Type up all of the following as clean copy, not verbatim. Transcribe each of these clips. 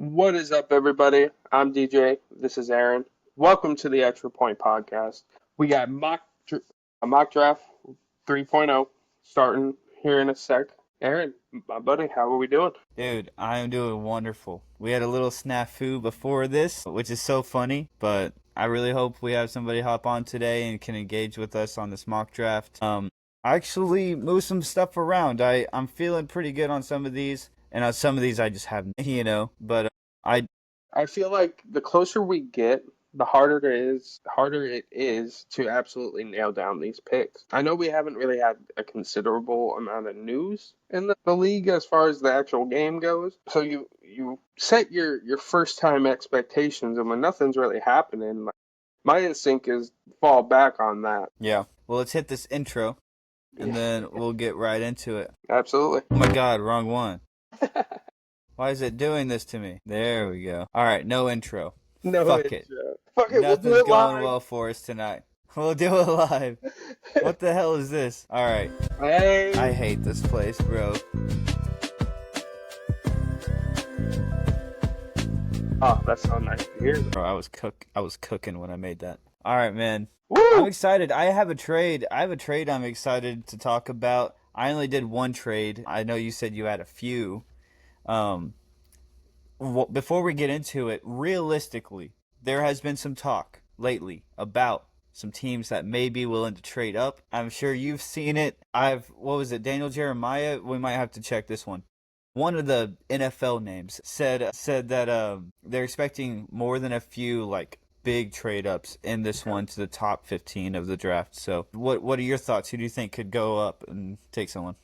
What is up, everybody? I'm DJ. This is Aaron. Welcome to the Extra Point Podcast. We got a mock draft 3.0 starting here in a sec. Aaron, my buddy, how are we doing? Dude, I am doing wonderful. We had a little snafu before this, which is so funny, but I really hope we have somebody hop on today and can engage with us on this mock draft. I actually moved some stuff around. I'm feeling pretty good on some of these, and on some of these I just haven't, but I I feel like the closer we get, the harder it is to absolutely nail down these picks. I know we haven't really had a considerable amount of news in the league as far as the actual game goes. So you set your first time expectations, and when nothing's really happening, my instinct is fall back on that. yeah. Well, let's hit this intro and Yeah, then we'll get right into it. absolutely. Oh my god, wrong one. Why is it doing this to me? There we go. All right, no intro. No Fuck it. intro. Fuck it, we'll do Nothing's it going live. well for us tonight. We'll do it live. What the hell is this? All right. I Hey. hate this place, bro. Oh, that's so nice to hear. Bro, I was cooking when I made that. All right, man. I'm Woo! excited. I have a trade I'm excited to talk about. I only did one trade. I know you said you had a few. Um, Before we get into it, realistically, there has been some talk lately about some teams that may be willing to trade up. I'm sure you've seen it. What was it, Daniel Jeremiah? We might have to check this one. One of the NFL names said that they're expecting more than a few like big trade ups in this one to the top 15 of the draft. So, what are your thoughts? Who do you think could go up and take someone?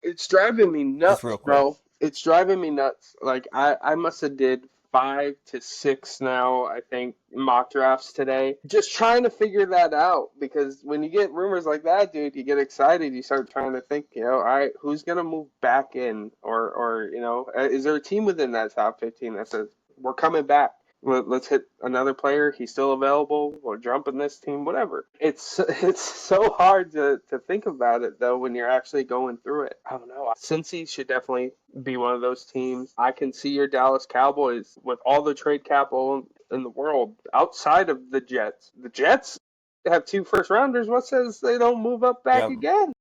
It's driving me Just nuts, real quick. bro. It's driving me nuts. Like I must have did 5 to 6 now, I think, mock drafts today. Just trying to figure that out because when you get rumors like that, dude, you get excited. You start trying to think, all right, who's gonna move back in, or is there a team within that top 15 that says we're coming back? Let's hit another player. He's still available. We're jumping this team, whatever. It's so hard to think about it though when you're actually going through it. I don't know. Cincy should definitely be one of those teams. I can see your Dallas Cowboys with all the trade capital in the world outside of the Jets. The Jets have 2 first rounders. What says they don't move up back Yep. again?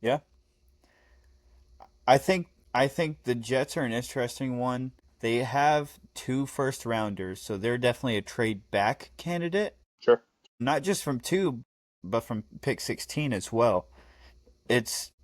Yeah. I think the Jets are an interesting one. They have two first rounders, so they're definitely a trade back candidate. Sure. Not just from two, but from pick 16 as well.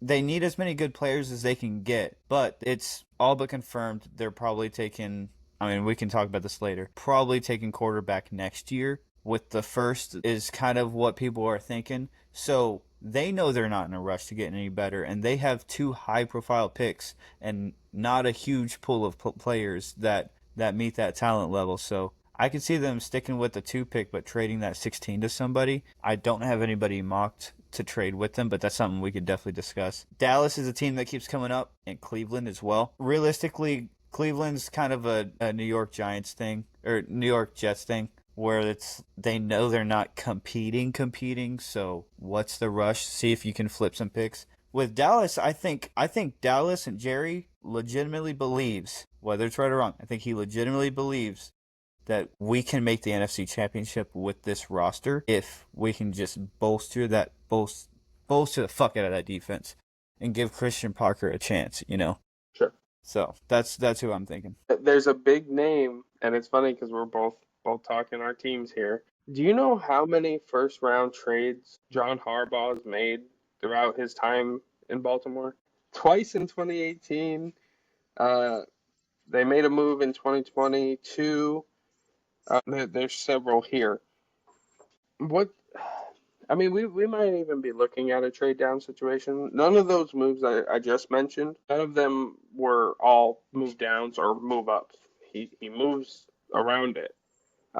They need as many good players as they can get, but it's all but confirmed they're probably taking. I mean, we can talk about this later. Probably taking quarterback next year. With the first is kind of what people are thinking. So they know they're not in a rush to get any better, and they have two high-profile picks and not a huge pool of players that meet that talent level. So I can see them sticking with the two pick, but trading that 16 to somebody. I don't have anybody mocked to trade with them, but that's something we could definitely discuss. Dallas is a team that keeps coming up, and Cleveland as well. Realistically, Cleveland's kind of a New York Giants thing, or New York Jets thing, where they know they're not competing, so what's the rush? See if you can flip some picks. With Dallas, I think Dallas and Jerry legitimately believes, whether it's right or wrong, I think he legitimately believes that we can make the NFC Championship with this roster if we can just bolster the fuck out of that defense and give Christian Parker a chance. Sure. So that's who I'm thinking. There's a big name, and it's funny because we're both talking our teams here. Do you know how many first round trades John Harbaugh has made throughout his time in Baltimore? Twice in 2018. Uh, they made a move in 2022. There's several here. What? I mean, we might even be looking at a trade down situation. None of those moves I just mentioned, none of them were all move downs or move ups. He moves around it.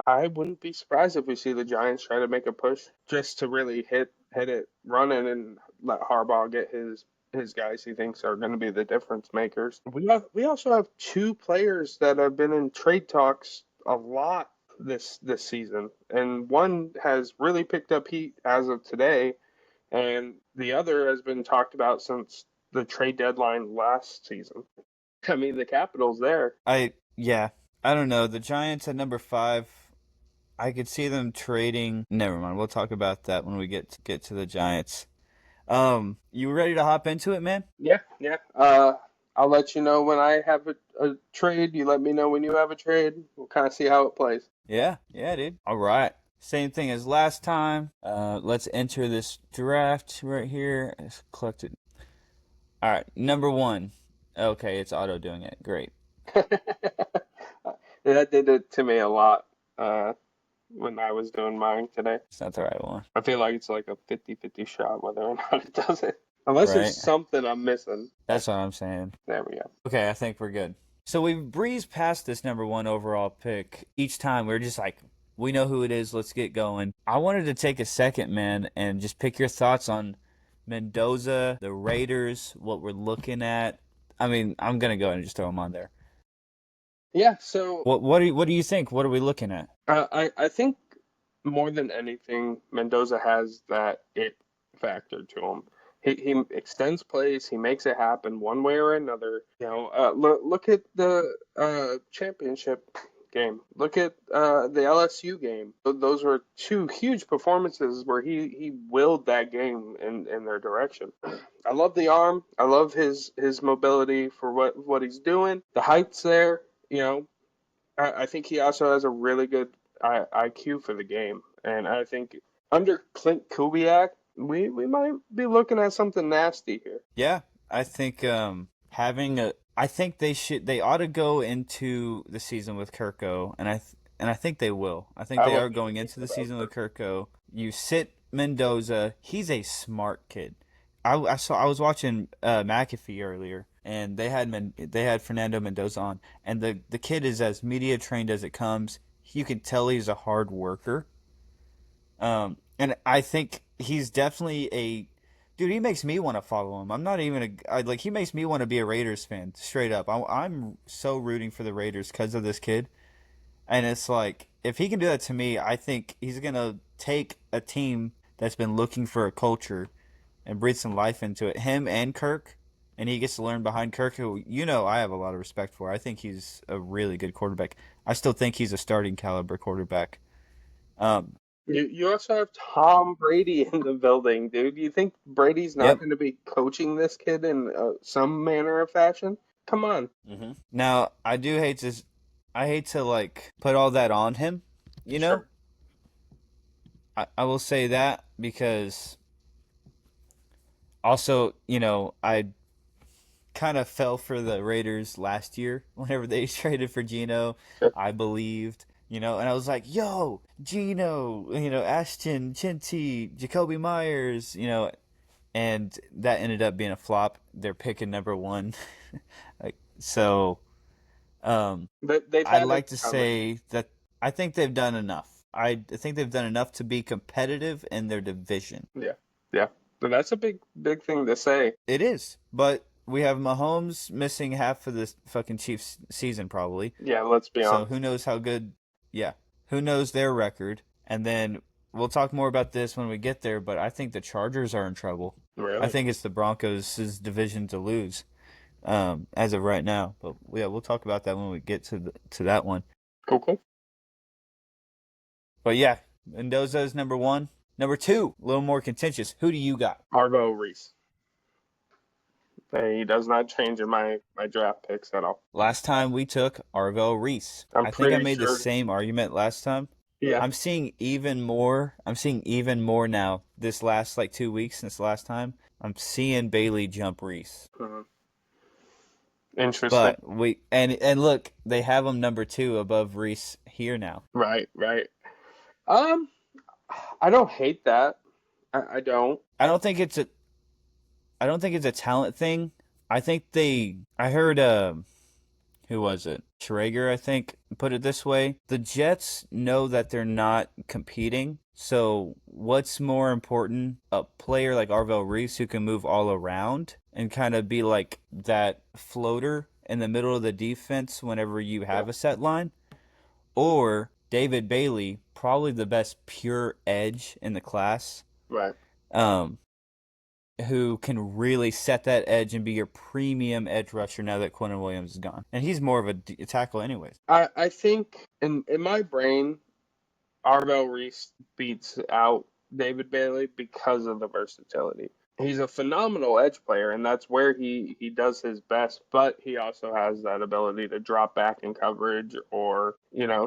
I wouldn't be surprised if we see the Giants try to make a push just to really hit it running and let Harbaugh get his guys he thinks are going to be the difference makers. We also have two players that have been in trade talks a lot this season, and one has really picked up heat as of today, and the other has been talked about since the trade deadline last season. I mean, the Capitals there. Yeah, I don't know. The Giants at number 5. I could see them trading. Never mind. We'll talk about that when we get to the Giants. You ready to hop into it, man? Yeah, yeah. I'll let you know when I have a trade. You let me know when you have a trade. We'll kind of see how it plays. Yeah, yeah, dude. All right. Same thing as last time. Let's enter this draft right here. It's collected. All right, number 1. Okay, it's auto doing it. Great. That did it to me a lot when I was doing mine today. It's not the right one. I feel like it's like a 50-50 shot whether or not it does it. Unless there's Right? something I'm missing. That's what I'm saying. There we go. Okay, I think we're good. So we breezed past this number 1 overall pick. Each time we're just like, we know who it is. Let's get going. I wanted to take a second, man, and just pick your thoughts on Mendoza, the Raiders, what we're looking at. I mean, I'm gonna go ahead and just throw them on there. Yeah, so What do you think? What are we looking at? I think more than anything, Mendoza has that it factor to him. He extends plays, he makes it happen one way or another. Look at the championship game. Look at the LSU game. Those were two huge performances where he willed that game in their direction. I love the arm. I love his mobility for what he's doing. The height's there. I think he also has a really good IQ for the game, and I think under Clint Kubiak, we might be looking at something nasty here. Yeah, I think I think they ought to go into the season with Kirko, and I think they will. I think I they wasn't are even going into thinking the about season that. with Kirko. You sit Mendoza. He's a smart kid. I was watching McAfee earlier, and they had Fernando Mendoza on, and the kid is as media trained as it comes. You can tell he's a hard worker. And I think he's definitely a dude. He makes me want to follow him. I'm not even like he makes me want to be a Raiders fan straight up. I'm so rooting for the Raiders because of this kid, and it's like if he can do that to me, I think he's gonna take a team that's been looking for a culture and breathe some life into it. Him and Kirk, and he gets to learn behind Kirk, who I have a lot of respect for. I think he's a really good quarterback. I still think he's a starting caliber quarterback. Um, You also have Tom Brady in the building, dude. You think Brady's not yep. going to be coaching this kid in some manner of fashion? Come on. Now, I hate to like put all that on him, you know? Sure. I will say that because also, I kind of fell for the Raiders last year whenever they traded for Gino. I believed, and I was like, yo, Gino, Ashton, Chinty, Jacoby Myers, and that ended up being a flop. They're picking number 1. Like, so, um, But they've I'd had it like to coming. say that I think they've done enough. I think they've done enough to be competitive in their division. Yeah. Yeah. But that's a big thing to say. It is, but we have Mahomes missing half of this fucking Chiefs season probably. Yeah, let's be So honest. who knows how good? Yeah, who knows their record? And then we'll talk more about this when we get there. But I think the Chargers are in trouble. I Really? think it's the Broncos' division to lose as of right now. But yeah, we'll talk about that when we get to that one. Cool, cool. But yeah, Mendoza is number 1. Number 2, a little more contentious. Who do you got? Arvo Reese. He does not change in my draft picks at all. Last time we took Arvell Reese. I'm I think I pretty made the sure. same argument last time. Yeah. I'm seeing even more. I'm seeing even more now. This last like 2 weeks since last time, I'm seeing Bailey jump Reese. Mhm. Interesting. But and look, they have him number 2 above Reese here now. Right, right. Um, I don't hate that. I don't. I don't think it's a I don't think it's a talent thing. I think I heard who was it? Schrager, I think, put it this way. The Jets know that they're not competing. So, what's more important? A player like Arvell Reese who can move all around and kind of be like that floater in the middle of the defense whenever you Yeah. have a set line? Or David Bailey, probably the best pure edge in the class. Right. Um, who can really set that edge and be your premium edge rusher now that Quentin Williams is gone. And he's more of a tackle anyways. I think in my brain, Arvell Reese beats out David Bailey because of the versatility. He's a phenomenal edge player, and that's where he does his best, but he also has that ability to drop back in coverage or,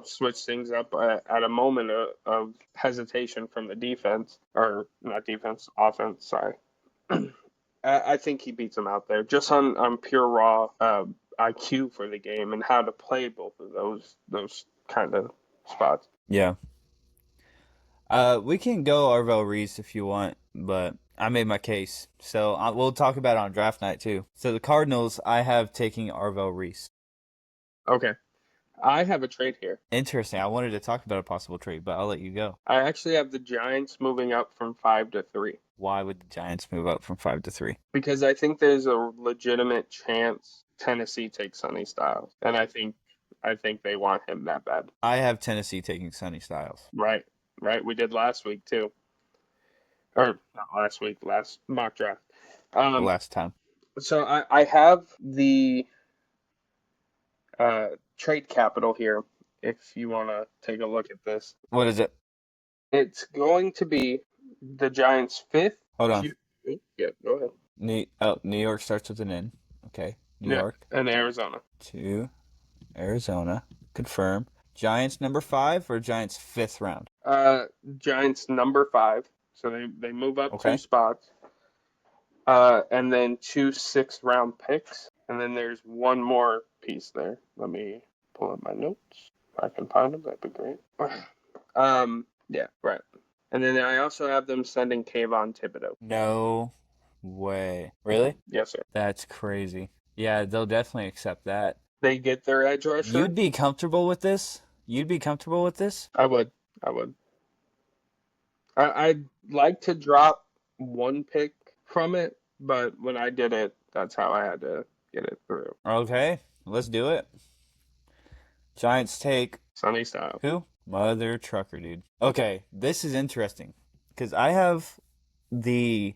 switch things up at a moment of hesitation from the defense, or not defense, offense, sorry. I think he beats him out there just on pure raw IQ for the game and how to play both of those kind of spots. Yeah. We can go Arvell Reese if you want, but I made my case. So we'll talk about it on draft night too. So the Cardinals, I have taking Arvell Reese. Okay. I have a trade here. Interesting. I wanted to talk about a possible trade, but I'll let you go. I actually have the Giants moving up from 5 to 3. Why would the Giants move up from 5 to 3? Because I think there's a legitimate chance Tennessee takes Sonny Styles, and I think they want him that bad. I have Tennessee taking Sonny Styles. Right. We did last week too, or not last week, last mock draft. Last time. So I have the trade capital here. If you want to take a look at this, What is it? it's going to be the Giants' 5th. Hold on. Yeah, go ahead. New York starts with an N. Okay. New Yeah, York and Arizona. to Arizona. Confirm. Giants number 5 or Giants 5th round? Giants number 5. So they move up Okay. 2 spots. And then 2 6th-round picks. And then there's one more piece there. Let me pull up my notes. If I can find them, that'd be great. Yeah, right. And then I also have them sending Kayvon Thibodeau. No way. Really? Yes, sir. That's crazy. Yeah, they'll definitely accept that. They get their edge rusher. You'd be comfortable with this? You'd be comfortable with this? I would. I'd like to drop one pick from it, but when I did it, that's how I had to get it through. Okay, let's do it. Giants take Sonny Styles. who? Mother trucker, dude. Okay, this is interesting because I have Tennessee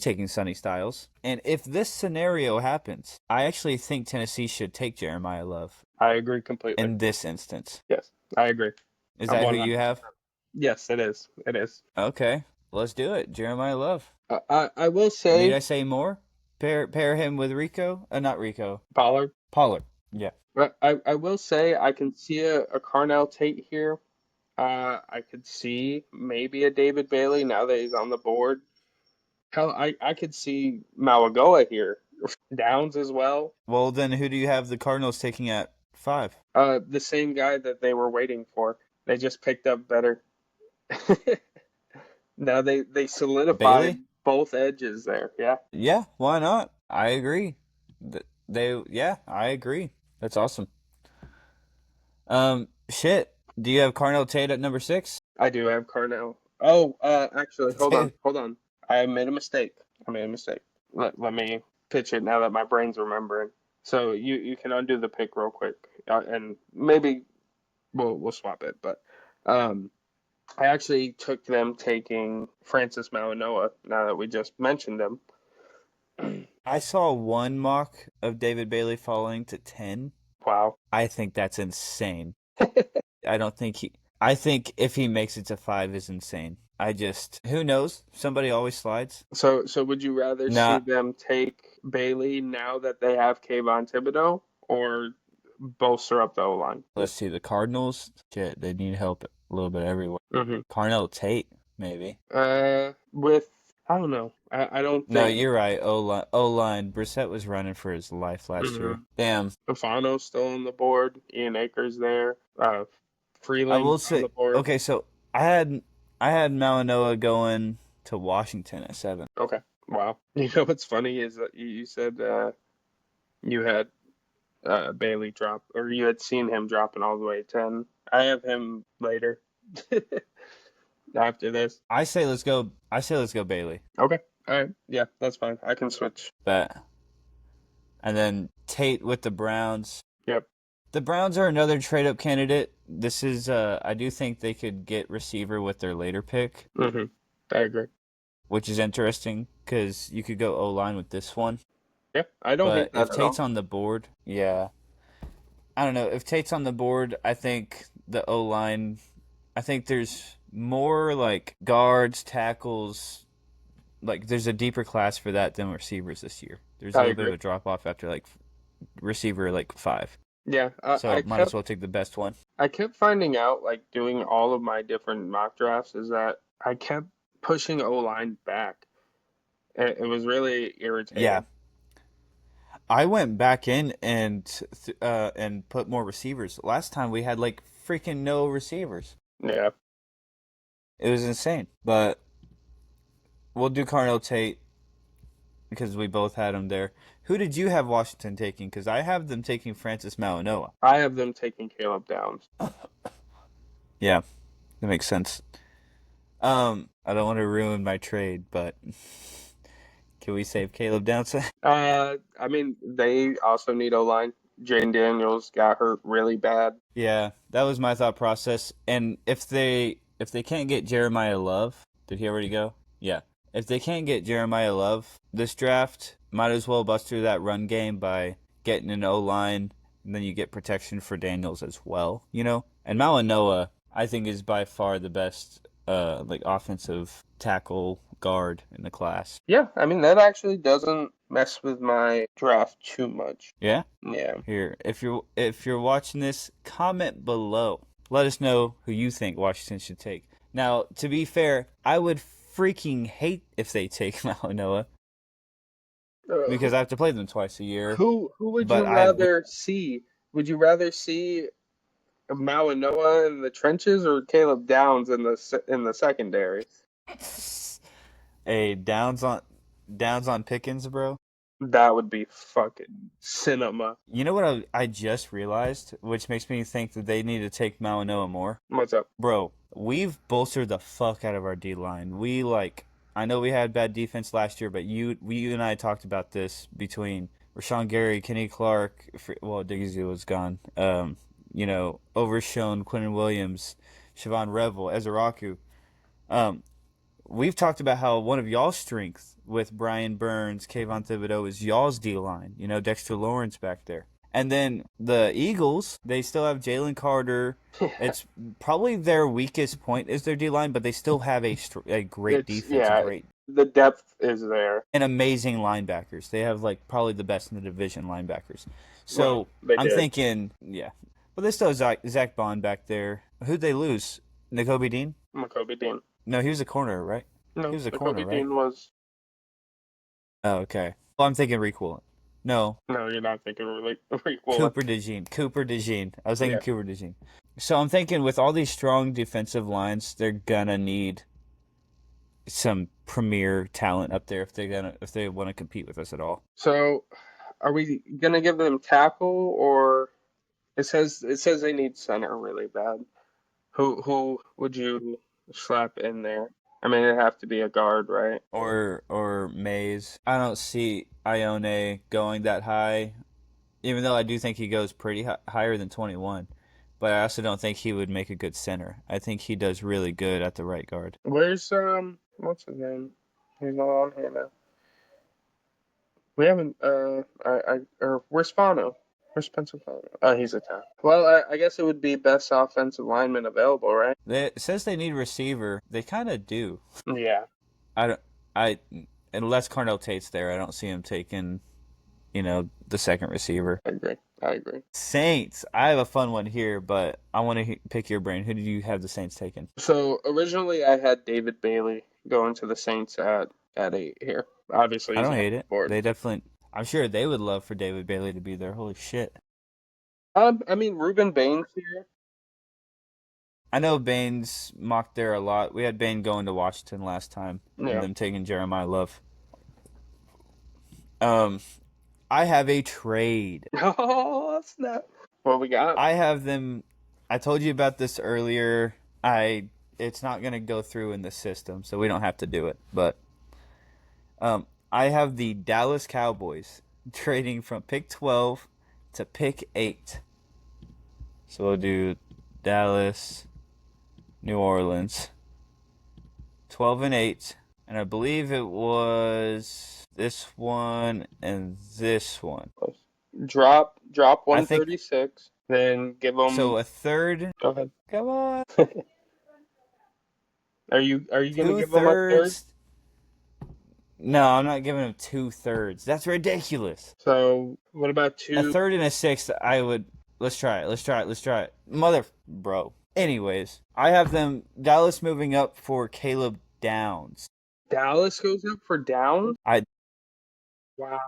taking Sonny Styles, and if this scenario happens, I actually think Tennessee should take Jeremiah Love I agree completely. in this instance. Yes, I agree. Is I'm that who 100%. you have? Yes, it is. It is. Okay, let's do it. Jeremiah Love. I will Need say I say more? Pair him with Rico? Not Rico. Pollard. Pollard. Yeah. But I will say I can see a Carnell Tate here. I could see maybe a David Bailey now that he's on the board. Hell, I could see Malagoa here. Downs as well. Well, then who do you have the Cardinals taking at 5? The same guy that they were waiting for. They just picked up better. Now they solidified Bailey? both edges there. Yeah. Yeah, why not? I agree. I agree. That's awesome. Shit. Do you have Carnell Tate at number 6? I do have Carnell. Oh, actually, hold on. I made a mistake. Let me pitch it now that my brain's remembering. So you can undo the pick real quick, and maybe we'll swap it. But I actually took them taking Francis Mauigoa now that we just mentioned him. I saw one mock of David Bailey falling to 10. Wow. I think that's insane. I think if he makes it to 5 is insane. Who knows? Somebody always slides. So would you rather Nah. see them take Bailey now that they have Kayvon Thibodeau, or bolster up the O-line? Let's see, the Cardinals, shit, they need help a little bit everywhere. Mm-hmm. Carnell Tate, maybe. With I don't know. I don't think. No, you're right. O-line. Brissett was running for his life last year. Damn. Stefano's still on the board. Ian Akers there. Freeland I will on say, the board. okay, so I had Malinoa going to Washington at 7. Okay. Wow. You know what's funny is that you said you had Bailey drop, or you had seen him dropping all the way to 10. I have him later. After this. I say let's go Bailey. Okay. All right. Yeah, that's fine. I can switch. Bet. And then Tate with the Browns. Yep. The Browns are another trade-up candidate. This is, I do think they could get receiver with their later pick. Mm-hmm. I agree. which is interesting because you could go O line with this one. Yeah, I don't hate But that if at all. Tate's on the board, yeah, I don't know. If Tate's on the board, I think the O line. I think there's more like guards, tackles. Like there's a deeper class for that than receivers this year. There's a I little bit agree. of a drop off after like receiver like 5. Yeah, So might as well take the best one. I kept finding out, like doing all of my different mock drafts, is that I kept pushing O line back. It was really Yeah, irritating. I went back in and put more receivers. Last time we had like freaking no receivers. Yeah, It was insane. But we'll do Carnell Tate because we both had him there. Who did you have Washington taking? Because I have them taking Francis Malinois. I have them taking Caleb Downs. Yeah, that makes sense. I don't want to ruin my trade, but can we save Caleb Downs? I mean, they also need O line. Jane Daniels got hurt really bad. Yeah, that was my thought process. And if they can't get Jeremiah Love, did he already go? Yeah. If they can't get Jeremiah Love this draft, might as well bust through that run game by getting an O line, and then you get protection for Daniels as well, you know? And Malinois, I think, is by far the best like offensive tackle guard in the class. Yeah, I mean that actually doesn't mess with my draft too much. Yeah? Yeah. Here, if you're watching this, comment below. Let us know who you think Washington should take. Now, to be fair, I would freaking hate if they take Malinois Uh, because I have to play them twice a year. who would you But I rather see? Would you rather see Mawanoa in the trenches or Caleb Downs in the secondary? a Downs on Pickens, bro. That would be fucking cinema. You know what I just realized, which makes me think that they need to take Malinois more. What's up? Bro, we've bolstered the fuck out of our D line. We like, I know we had bad defense last year, but you and I talked about this between Rashawn Gary, Kenny Clark. Well, Diggsy was gone. Overshown Quentin Williams, Siobhan Revel, Ezeraku. Um, we've talked about how one of y'all's strengths with Brian Burns, Kayvon Thibodeau is y'all's D line. You know, Dexter Lawrence back there. And then the Eagles, they still have Jalen Carter. It's probably their weakest point is their D line, but they still have a great It's defense, a yeah, great the depth is there. and amazing linebackers. They have like probably the best in the division linebackers. Well, So they I'm did. thinking, yeah. But they still have Zach Bond back there. Who'd they lose? N'Kobe Dean? Makobe Dean. No, he was a corner, right? He No, was a corner, Makobe right? Dean was. Oh, okay. Well, I'm thinking Requel. No, No, you're not thinking really equal. Cooper DeJean. Cooper DeJean. I was thinking Yeah. Cooper DeJean. So I'm thinking with all these strong defensive lines, they're gonna need some premier talent up there if they want to compete with us at all. So, are we gonna give them tackle or it says they need center really bad. Who would you slap in there? I mean, it'd have to be a guard, right? Or Mays. I don't see Ione going that high, even though I do think he goes pretty higher than 21. But I also don't think he would make a good center. I think he does really good at the right guard. Where's what's his name? He's not on here now. We haven't or where's Fano? Where's Spencer Fano? Oh, he's a town. Well, I guess it would be best offensive lineman available, right? It says they need a receiver. They kind of do. Yeah, I don't. I unless Carnell Tate's there, I don't see him taking the second receiver. I agree. I agree. Saints. I have a fun one here, but I want to pick your brain. Who did you have the Saints taking? So originally I had David Bailey going to the Saints at 8 here. Obviously I he's don't not on hate the it. board. They definitely. I'm sure they would love for David Bailey to be there. Holy shit. I mean Ruben Baines here. I know Bane's mocked there a lot. We had Bane going to Washington last time, and Yeah. them taking Jeremiah Love. Um, I have a trade. Oh, snap. What we got? I have them. I told you about this earlier. It's not gonna go through in the system, so we don't have to do it. But I have the Dallas Cowboys trading from pick 12 to pick 8. So we'll do Dallas, New Orleans, 12 and 8. and I believe it was this one and this one. Drop I think 136, then give so. them. A third. Go ahead. Come on, Are you gonna two give them a third? thirds. No, I'm not giving him 2/3. That's ridiculous. So what about A two? third and a sixth, I would. Let's try it. Let's try it. Let's try it. Mother, bro. Anyways, I have them Dallas moving up for Caleb Downs. Dallas goes up for down. I Wow.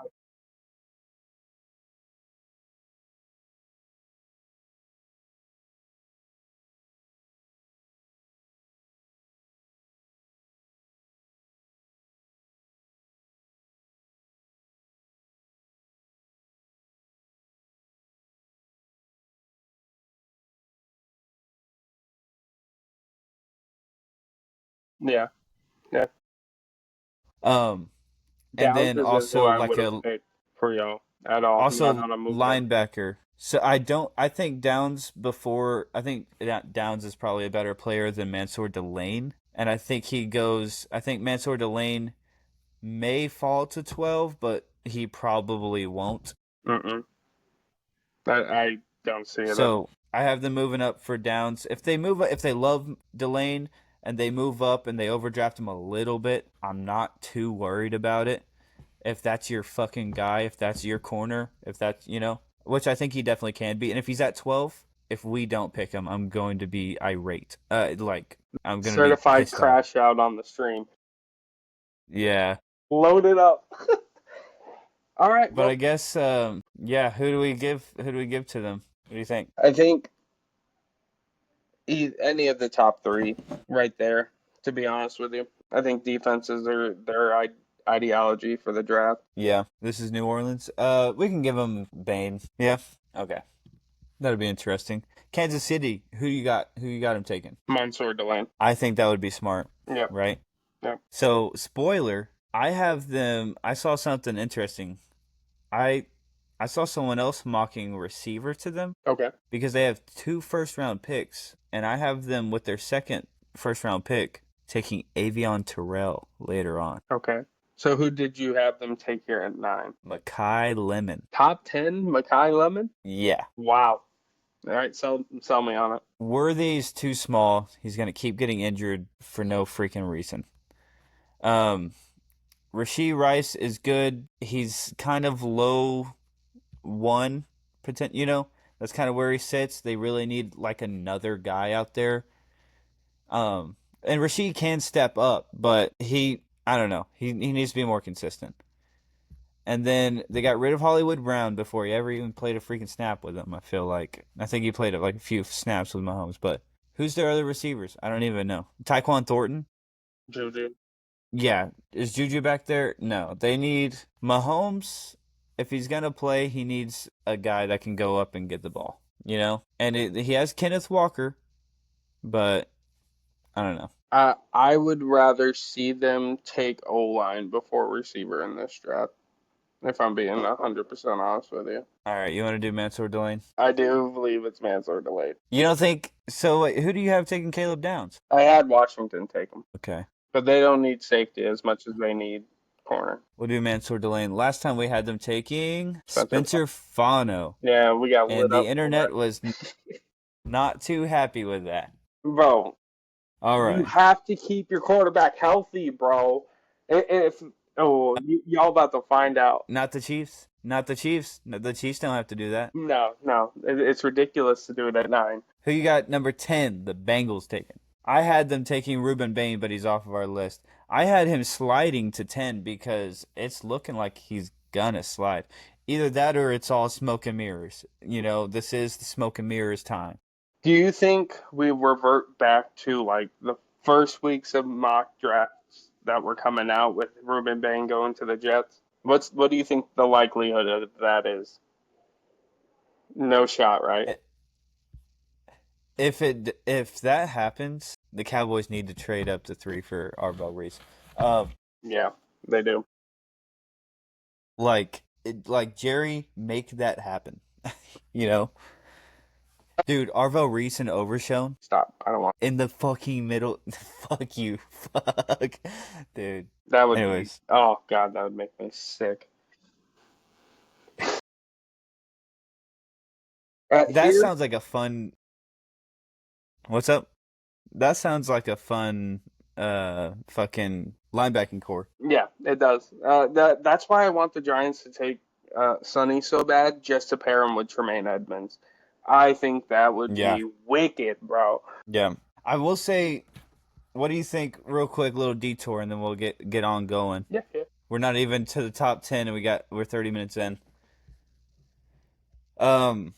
Yeah, yeah. um and Downs then isn't who also I like would have a picked for y'all at all. Not also on a move like that. linebacker. So I don't. I think Downs before. I think that Downs is probably a better player than Mansour Delane, and I think he goes. I think Mansour Delane may fall to 12, but he probably won't. Mm-mm. I don't see it at all. So I have them moving up for Downs. If they move, if they love Delane and they move up and they overdraft him a little bit, I'm not too worried about it. If that's your fucking guy, if that's your corner, if that's which I think he definitely can be. And if he's at 12, if we don't pick him, I'm going to be irate. Like I'm going to be Certified pissed off. crash out on the stream. Yeah, Load it up. All right. but I Well, guess yeah. Who do we give? Who do we give to them? What do you think? I think any of the top three right there. To be honest with you, I think defenses are their ideology for the draft. Yeah, this is New Orleans. We can give them Bane. Yeah. Okay. That'd be interesting. Kansas City, who you got? Who you got him taking? Mansour Delane. I think that would be smart, Yep. right? Yep. So, spoiler, I have them. I saw something interesting. I I saw someone else mocking receiver to them Okay. because they have two first round picks, and I have them with their second first round pick taking Avion Terrell later on. Okay. So who did you have them take here at 9? Makai Lemon. Top 10, Makai Lemon? Yeah. Wow. All right, sell me on it. Worthy's too small. He's gonna keep getting injured for no freaking reason. Um, Rasheed Rice is good. He's kind of low one potent. That's kind of where he sits. They really need like another guy out there. And Rasheed can step up, but I don't know. He needs to be more consistent. And then they got rid of Hollywood Brown before he ever even played a freaking snap with them. I feel like I think he played like a few snaps with Mahomes, but who's their other receivers? I don't even know. Tyquan Thornton. Juju. Yeah, is Juju back there? No, they need Mahomes. If he's gonna play, he needs a guy that can go up and get the ball. And he has Kenneth Walker, but I don't know. I would rather see them take O-line before receiver in this draft, if I'm being 100% honest with you. All right, you want to do Mansour Delane? I do believe it's Mansour delayed. You don't think so? Wait, who do you have taking Caleb Downs? I had Washington take him, Okay, but they don't need safety as much as they need corner. we'll do Mansour Delane. Last time we had them taking Spencer. Spencer Fano, Yeah, we got and lit the up internet for was not too happy with that. that. Bro, All you right, have to keep your quarterback healthy, bro. If y'all about to find out. not the Chiefs. Not the Chiefs. No, the Chiefs don't have to do that. No, no, it's ridiculous to do it at 9. Who you got number 10? The Bengals taking. I had them taking Ruben Bain, but he's off of our list. I had him sliding to 10 because it's looking like he's gonna slide. Either that or it's all smoke and mirrors. This is the smoke and mirrors time. Do you think we revert back to like the first weeks of mock drafts that were coming out with Ruben Bain going to the Jets? What do you think the likelihood of that is? No shot, right? If that happens, the Cowboys need to trade up to 3 for Arbel Reese. Um, Yeah, they do. like Jerry, make that happen. You know, Dude, Arvo Reese and Overshown Stop. I don't want. in the fucking middle. Fuck you. Fuck. Dude. That would be. Anyways, Oh God, that would make me sick. that Here, sounds like a fun. What's up? That sounds like a fun fucking linebacking core. yeah, it does. That's why I want the Giants to take Sonny so bad, just to pair him with Tremaine Edmonds. I think that would Yeah. be wicked, bro. Yeah. I will say, what do you think, real quick, little detour, and then we'll get on going. Yeah, yeah. We're not even to the top 10, and we're 30 minutes in. Um,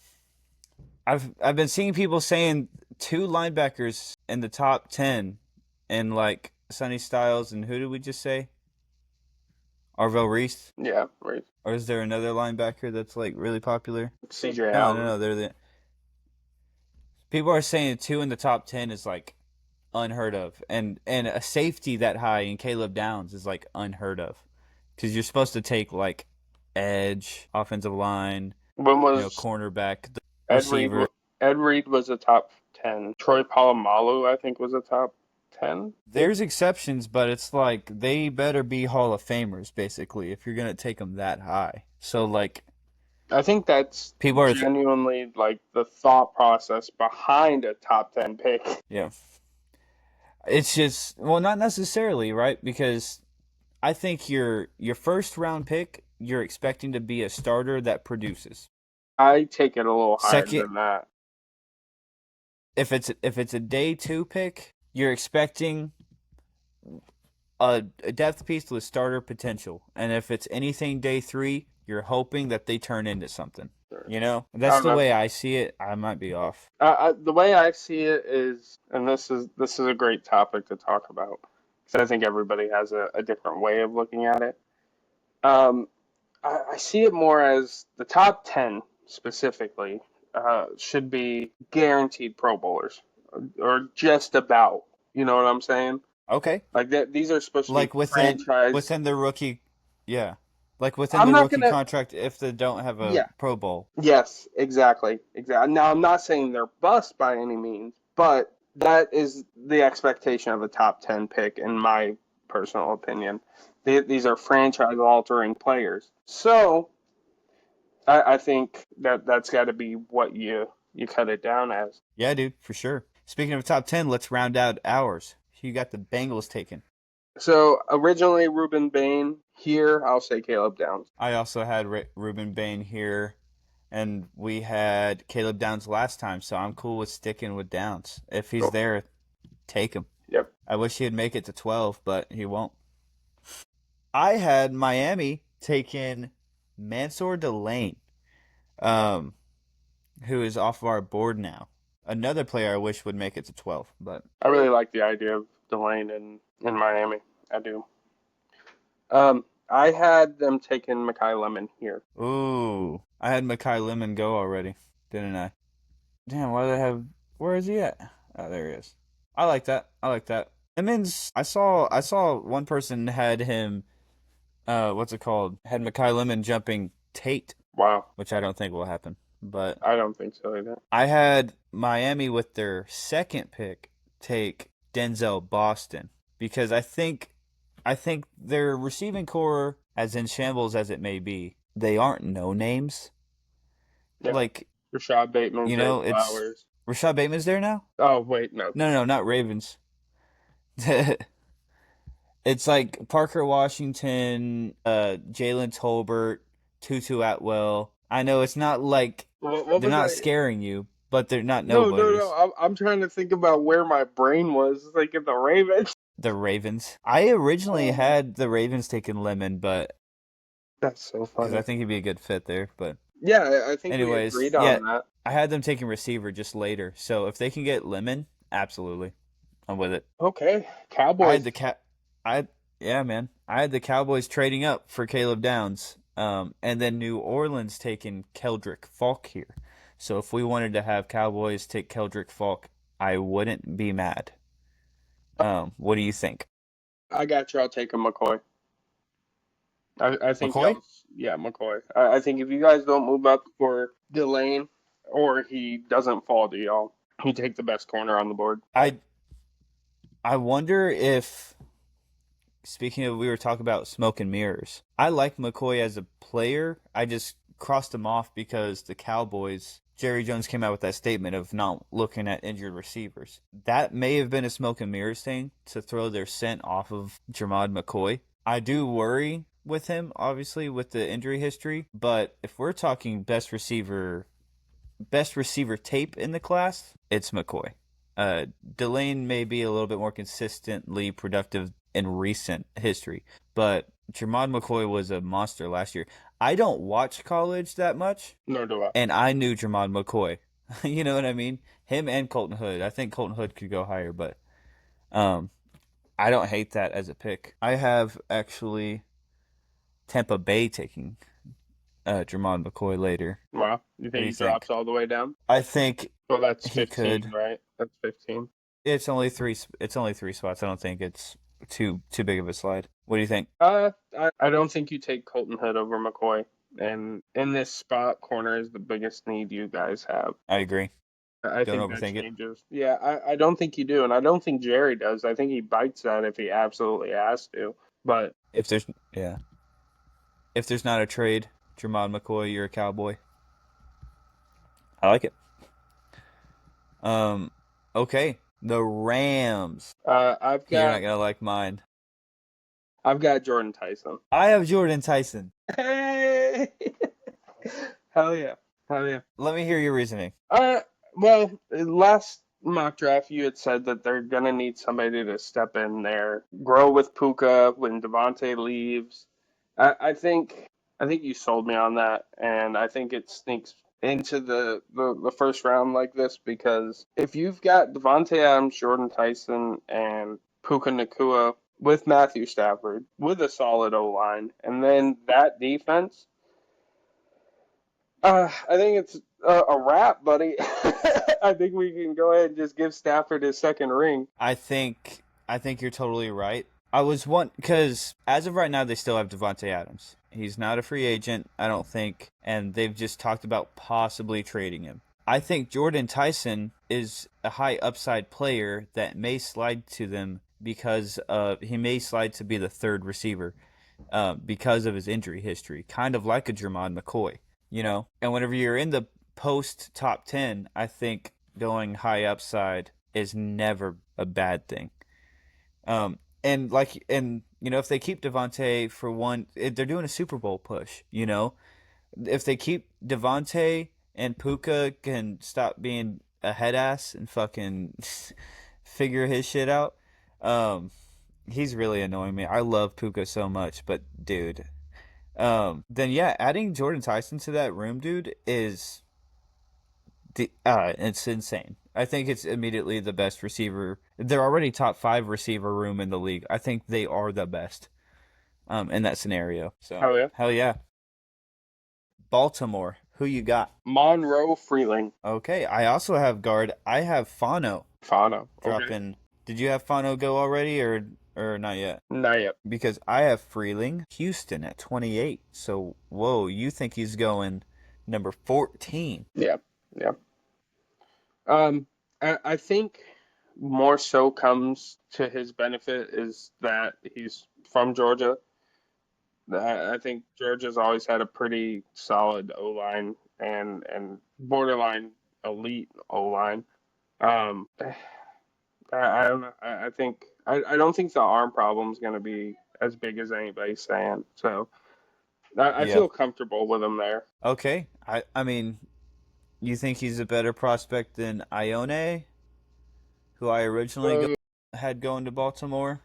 I've been seeing people saying two linebackers in the top 10, and like Sonny Styles, and who did we just say? Arvell Reese? Yeah, right. Or is there another linebacker that's like really popular? CJ No, no, Allen. no. They're the people are saying two in the top 10 is like unheard of, and a safety that high in Caleb Downs is like unheard of, because you're supposed to take like edge, offensive line, When was cornerback, the Ed Reed? receiver. Ed Reed was a top 10. Troy Polamalu, I think, was a top 10. There's exceptions, but it's like they better be Hall of Famers basically if you're gonna take them that high. So like I think that's people are, genuinely like the thought process behind a top 10 pick. yeah. It's just, well, not necessarily, right? Because I think your first round pick, you're expecting to be a starter that produces. I take it a little higher Second, than that. if it's a day two pick, you're expecting a depth piece with starter potential, and if it's anything day three, you're hoping that they turn into something. That's I'm the not, way I see it. I might be off. the way I see it is, and this is a great topic to talk about, because I think everybody has a different way of looking at it. Um, I see it more as the top 10 specifically should be guaranteed Pro Bowlers, or just about. You know what I'm saying? Okay, Like that, these are supposed to be like within franchise. within the rookie, yeah, like within I'm the not rookie gonna. contract if they don't have a Yeah. Pro Bowl. Yes. Exactly. Exactly. Now, I'm not saying they're bust by any means, but that is the expectation of a top 10 pick, in my personal opinion. These are franchise-altering players, so I think that's got to be what you cut it down as. Yeah, dude, for sure. Speaking of top 10, let's round out ours. You got the Bengals taken. So originally Ruben Bain. Here I'll say Caleb Downs. I also had Ruben Bain here, and we had Caleb Downs last time, so I'm cool with sticking with Downs. If he's Cool. there, take him. Yep. I wish he'd make it to 12, but he won't. I had Miami taking Mansour Delane, um, who is off of our board now. Another player I wish would make it to 12, but I really like the idea of Delane in Miami. I do. I had them taking Makai Lemon here. ooh, I had Makai Lemon go already, didn't I? Damn, why do they have? Where is he at? Oh, there he is. I like that. I like that. Lemons. I saw one person had him. What's it called? Had Makai Lemon jumping Tate, Wow. which I don't think will happen. But I don't think so either. I had Miami with their second pick take Denzel Boston because I think their receiving core, as in shambles as it may be, they aren't no names. Yeah. Like, Rashad Bateman, Zay it's Flowers. Rashad Bateman's there now. Oh wait, no. No, no, not Ravens. It's like Parker Washington, Jalen Tolbert, Tutu Atwell. I know it's not like What they're was not I? scaring you, but they're not No, no, nobodies. no. I'm trying to think about where my brain was. It's like in the Ravens. The Ravens. I originally Oh, had the Ravens taking Lemon, but that's so because I funny. think he'd be a good fit there. But Yeah, I think we anyways, agreed yeah, on that. I had them taking receiver just later. So if they can get Lemon, absolutely, I'm with it. Okay, I had Cowboys. the cat. I Yeah, man. I had the Cowboys trading up for Caleb Downs. And then New Orleans taking Keldrick Falk here. So if we wanted to have Cowboys take Keldrick Falk, I wouldn't be mad. What do you think? I got you. I'll take a McCoy. I think McCoy? y'all. Yeah, McCoy. I think if you guys don't move up for Delane, or he doesn't fall to y'all. You take the best corner on the board. I wonder if, speaking of, we were talking about smoke and mirrors. I like McCoy as a player. I just crossed him off because the Cowboys, Jerry Jones came out with that statement of not looking at injured receivers. That may have been a smoke and mirrors thing to throw their scent off of Jermod McCoy. I do worry with him, obviously, with the injury history. But if we're talking best receiver tape in the class, it's McCoy. Delane may be a little bit more consistently productive in recent history, but Jermod McCoy was a monster last year. I don't watch college that much, Nor do I. and I knew Jermod McCoy. You know what I mean? Him and Colton Hood. I think Colton Hood could go higher, but um, I don't hate that as a pick. I have actually Tampa Bay taking Jermod McCoy later. Wow. You What think do he you think? drops all the way down? I think Well, that's he 15, could. right? That's 15. It's only three. It's only three spots. I don't think it's too big of a slide. What do you think? I don't think you take Colton Hood over McCoy. And in this spot, corner is the biggest need you guys have. I agree. I Don't think that overthink it. changes. Yeah, I don't think you do, and I don't think Jerry does. I think he bites that if he absolutely has to. But If there's yeah, if there's not a trade, Jermod McCoy, you're a Cowboy. I like it. Um, okay, the Rams. I've You're not got gonna like mine. I've got Jordan Tyson. I have Jordan Tyson. Hey, hell yeah, hell yeah. Let me hear your reasoning. Well, last mock draft you had said that they're gonna need somebody to step in there, grow with Puka when Devontae leaves. I think you sold me on that, and I think it sneaks into the first round like this because if you've got Devontae Adams, Jordan Tyson, and Puka Nakua with Matthew Stafford with a solid O line, and then that defense. I think it's a wrap, buddy. I think we can go ahead and just give Stafford his second ring. I think you're totally right. I was one because as of right now they still have Devonte Adams. He's not a free agent, I don't think, and they've just talked about possibly trading him. I think Jordan Tyson is a high upside player that may slide to them because he may slide to be the third receiver because of his injury history, kind of like a Jermon McCoy, you know. And whenever you're in the post top 10, I think going high upside is never a bad thing. And if they keep Devontae for one, they're doing a Super Bowl push. If they keep Devontae and Puka can stop being a head ass and fucking figure his shit out. He's really annoying me. I love Puka so much, but dude, then yeah, adding Jordan Tyson to that room, dude, is it's insane. I think it's immediately the best receiver. They're already top 5 receiver room in the league. I think they are the best in that scenario. So Hell yeah. hell yeah. Baltimore, who you got? Monroe Freeling. Okay, I also have guard. I have Fano Fano. Okay. dropping. Did you have Fano go already or not yet? Not yet. Because I have Freeling, Houston at 28. So whoa, you think he's going number 14? Yeah. Yeah. I think more so comes to his benefit is that he's from Georgia. I think Georgia's always had a pretty solid O line and borderline elite O line. I don't know. I don't think the arm problem is going to be as big as anybody's saying. So I Yeah. feel comfortable with him there. Okay. I mean, you think he's a better prospect than Ione, who I originally Uh, had going to Baltimore?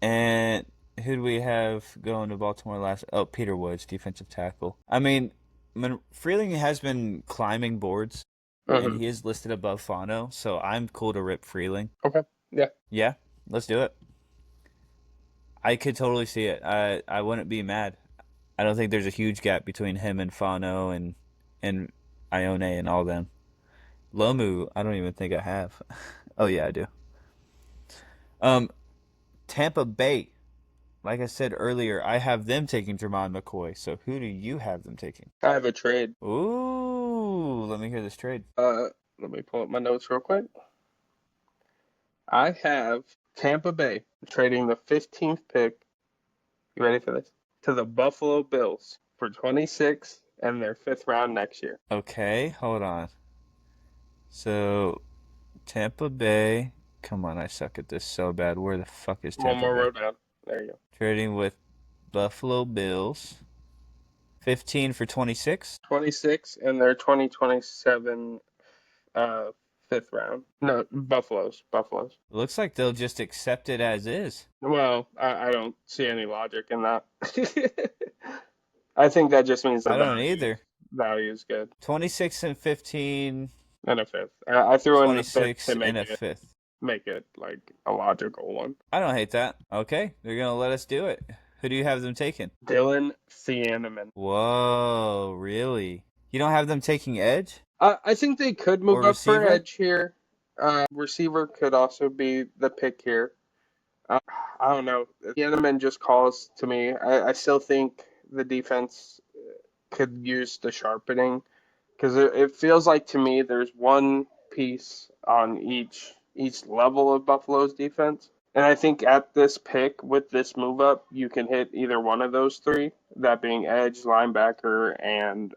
And who do we have going to Baltimore last? Oh, Peter Woods, defensive tackle. I mean, Freeling has been climbing boards, and mhm. he is listed above Fano, so I'm cool to rip Freeling. Okay. Yeah. Yeah, let's do it. I could totally see it. I wouldn't be mad. I don't think there's a huge gap between him and Fano and Ione and all them. Lomu, I don't even think I have. Oh yeah, I do. Um, Tampa Bay. Like I said earlier, I have them taking Jermon McCoy. So who do you have them taking? I have a trade. Ooh, Ooh, let me hear this trade. Let me pull up my notes real quick. I have Tampa Bay trading the 15th pick. You ready for this? To the Buffalo Bills for 26 and their fifth round next year. Okay, hold on. So, Tampa Bay. Come on, I suck at this so bad. Where the fuck is One Tampa more Bay? row down. There you go. Trading with Buffalo Bills. 15 for 26. 26 and their 2027 uh, fifth round. No, Buffalo's. Looks like they'll just accept it as is. Well, I don't see any logic in that. I think that just means the I don't either. value is good. 26 and 15, And a fifth. I threw in the fifth to 26 and a fifth. make it like a logical one. I don't hate that. Okay, they're going to let us do it. Who do you have them taking? Dylan Thieneman. Whoa, really? You don't have them taking edge I think they could move or up for receiver? edge here. Receiver could also be the pick here. Uh, I don't know. Thieneman just calls to me. I still think the defense could use the sharpening because it feels like to me there's one piece on each level of Buffalo's defense. And I think at this pick with this move up, you can hit either one of those three, that being edge, linebacker, and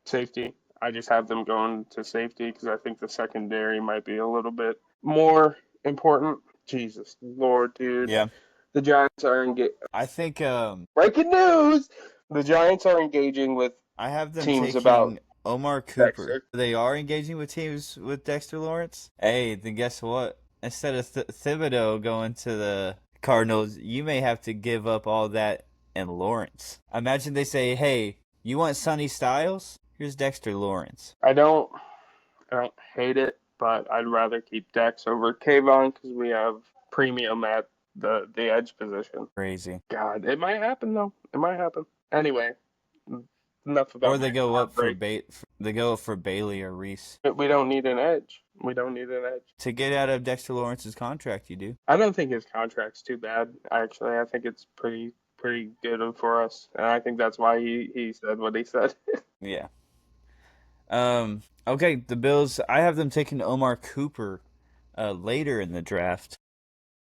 safety. I just have them going to safety because I think the secondary might be a little bit more important. Jesus Lord, dude. Yeah. The Giants are engaged. I think Breaking news! The Giants are engaging with I have them teams about taking Omar Cooper. Dexter. They are engaging with teams with Dexter Lawrence. Hey, then guess what? Instead of Thibodeau going to the Cardinals, you may have to give up all that and Lawrence. Imagine they say, "Hey, you want Sonny Styles? Here's Dexter Lawrence." I don't hate it, but I'd rather keep Dex over Kayvon because we have premium at the edge position. Crazy. God, it might happen though. It might happen. Anyway, enough about Or they my go up for heartbreak. they go up for Bailey or Reese. We don't need an edge. We don't need an edge. To get out of Dexter Lawrence's contract, you do. I don't think his contract's too bad. Actually, I think it's pretty good for us, and I think that's why he said what he said. Yeah. Okay, the Bills, I have them taking Omar Cooper later in the draft.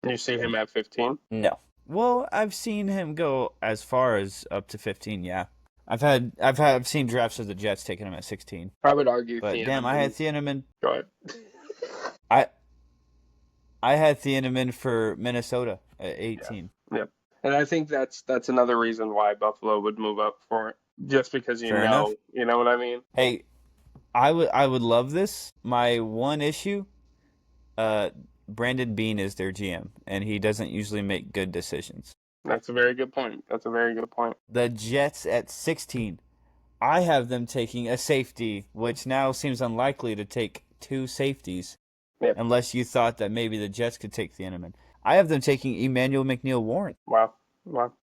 You see him at 15? No. Well, I've seen him go as far as up to 15, yeah. I've seen drafts of the Jets taking him at 16. I would argue. But damn, I had Thieneman. Go ahead. I had Thieneman for Minnesota at 18. Yeah. And I think that's another reason why Buffalo would move up for it, just because Fair enough. you know what I mean. Hey, I would love this. My one issue, Brandon Beane is their GM, and he doesn't usually make good decisions. That's a very good point. That's a very good point. The Jets at 16. I have them taking a safety, which now seems unlikely to take two safeties, Yep. unless you thought that maybe the Jets could take Thieneman. I have them taking Emmanuel McNeil-Warren. Wow.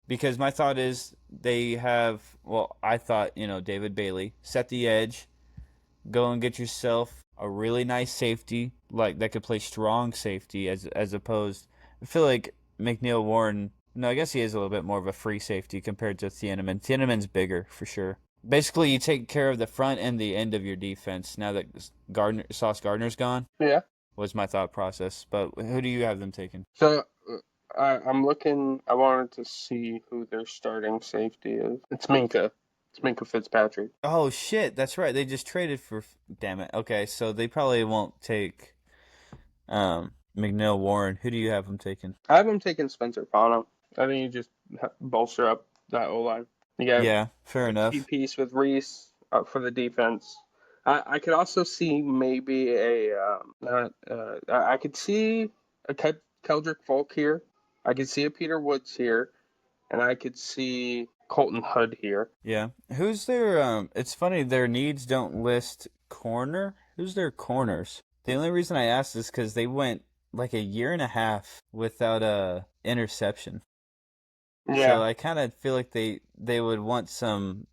Because my thought is they have, well, I thought, David Bailey, set the edge, go and get yourself a really nice safety, like that could play strong safety as opposed. I feel like McNeil-Warren, no, I guess he is a little bit more of a free safety compared to Thieneman. Thieneman's bigger for sure. Basically, you take care of the front and the end of your defense now that Sauce Gardner's gone. Yeah. Was my thought process. But who do you have them taking? So I'm looking. I wanted to see who their starting safety is. It's Minka. It's Minka Fitzpatrick. Oh shit, that's right. They just traded for. Damn it. Okay, so they probably won't take McNeil-Warren. Who do you have them taking? I have him taking Spencer Fano. I think you just bolster up that O line. Yeah, fair enough. Key piece with Reese for the defense. I could also see maybe I could see a Keldrick Folk here. I could see a Peter Woods here, and I could see Colton Hood here. Yeah. Who's their it's funny their needs don't list corner. Who's their corners? The only reason I asked is cuz they went like a year and a half without a interception. Yeah. So I kind of feel like they would want some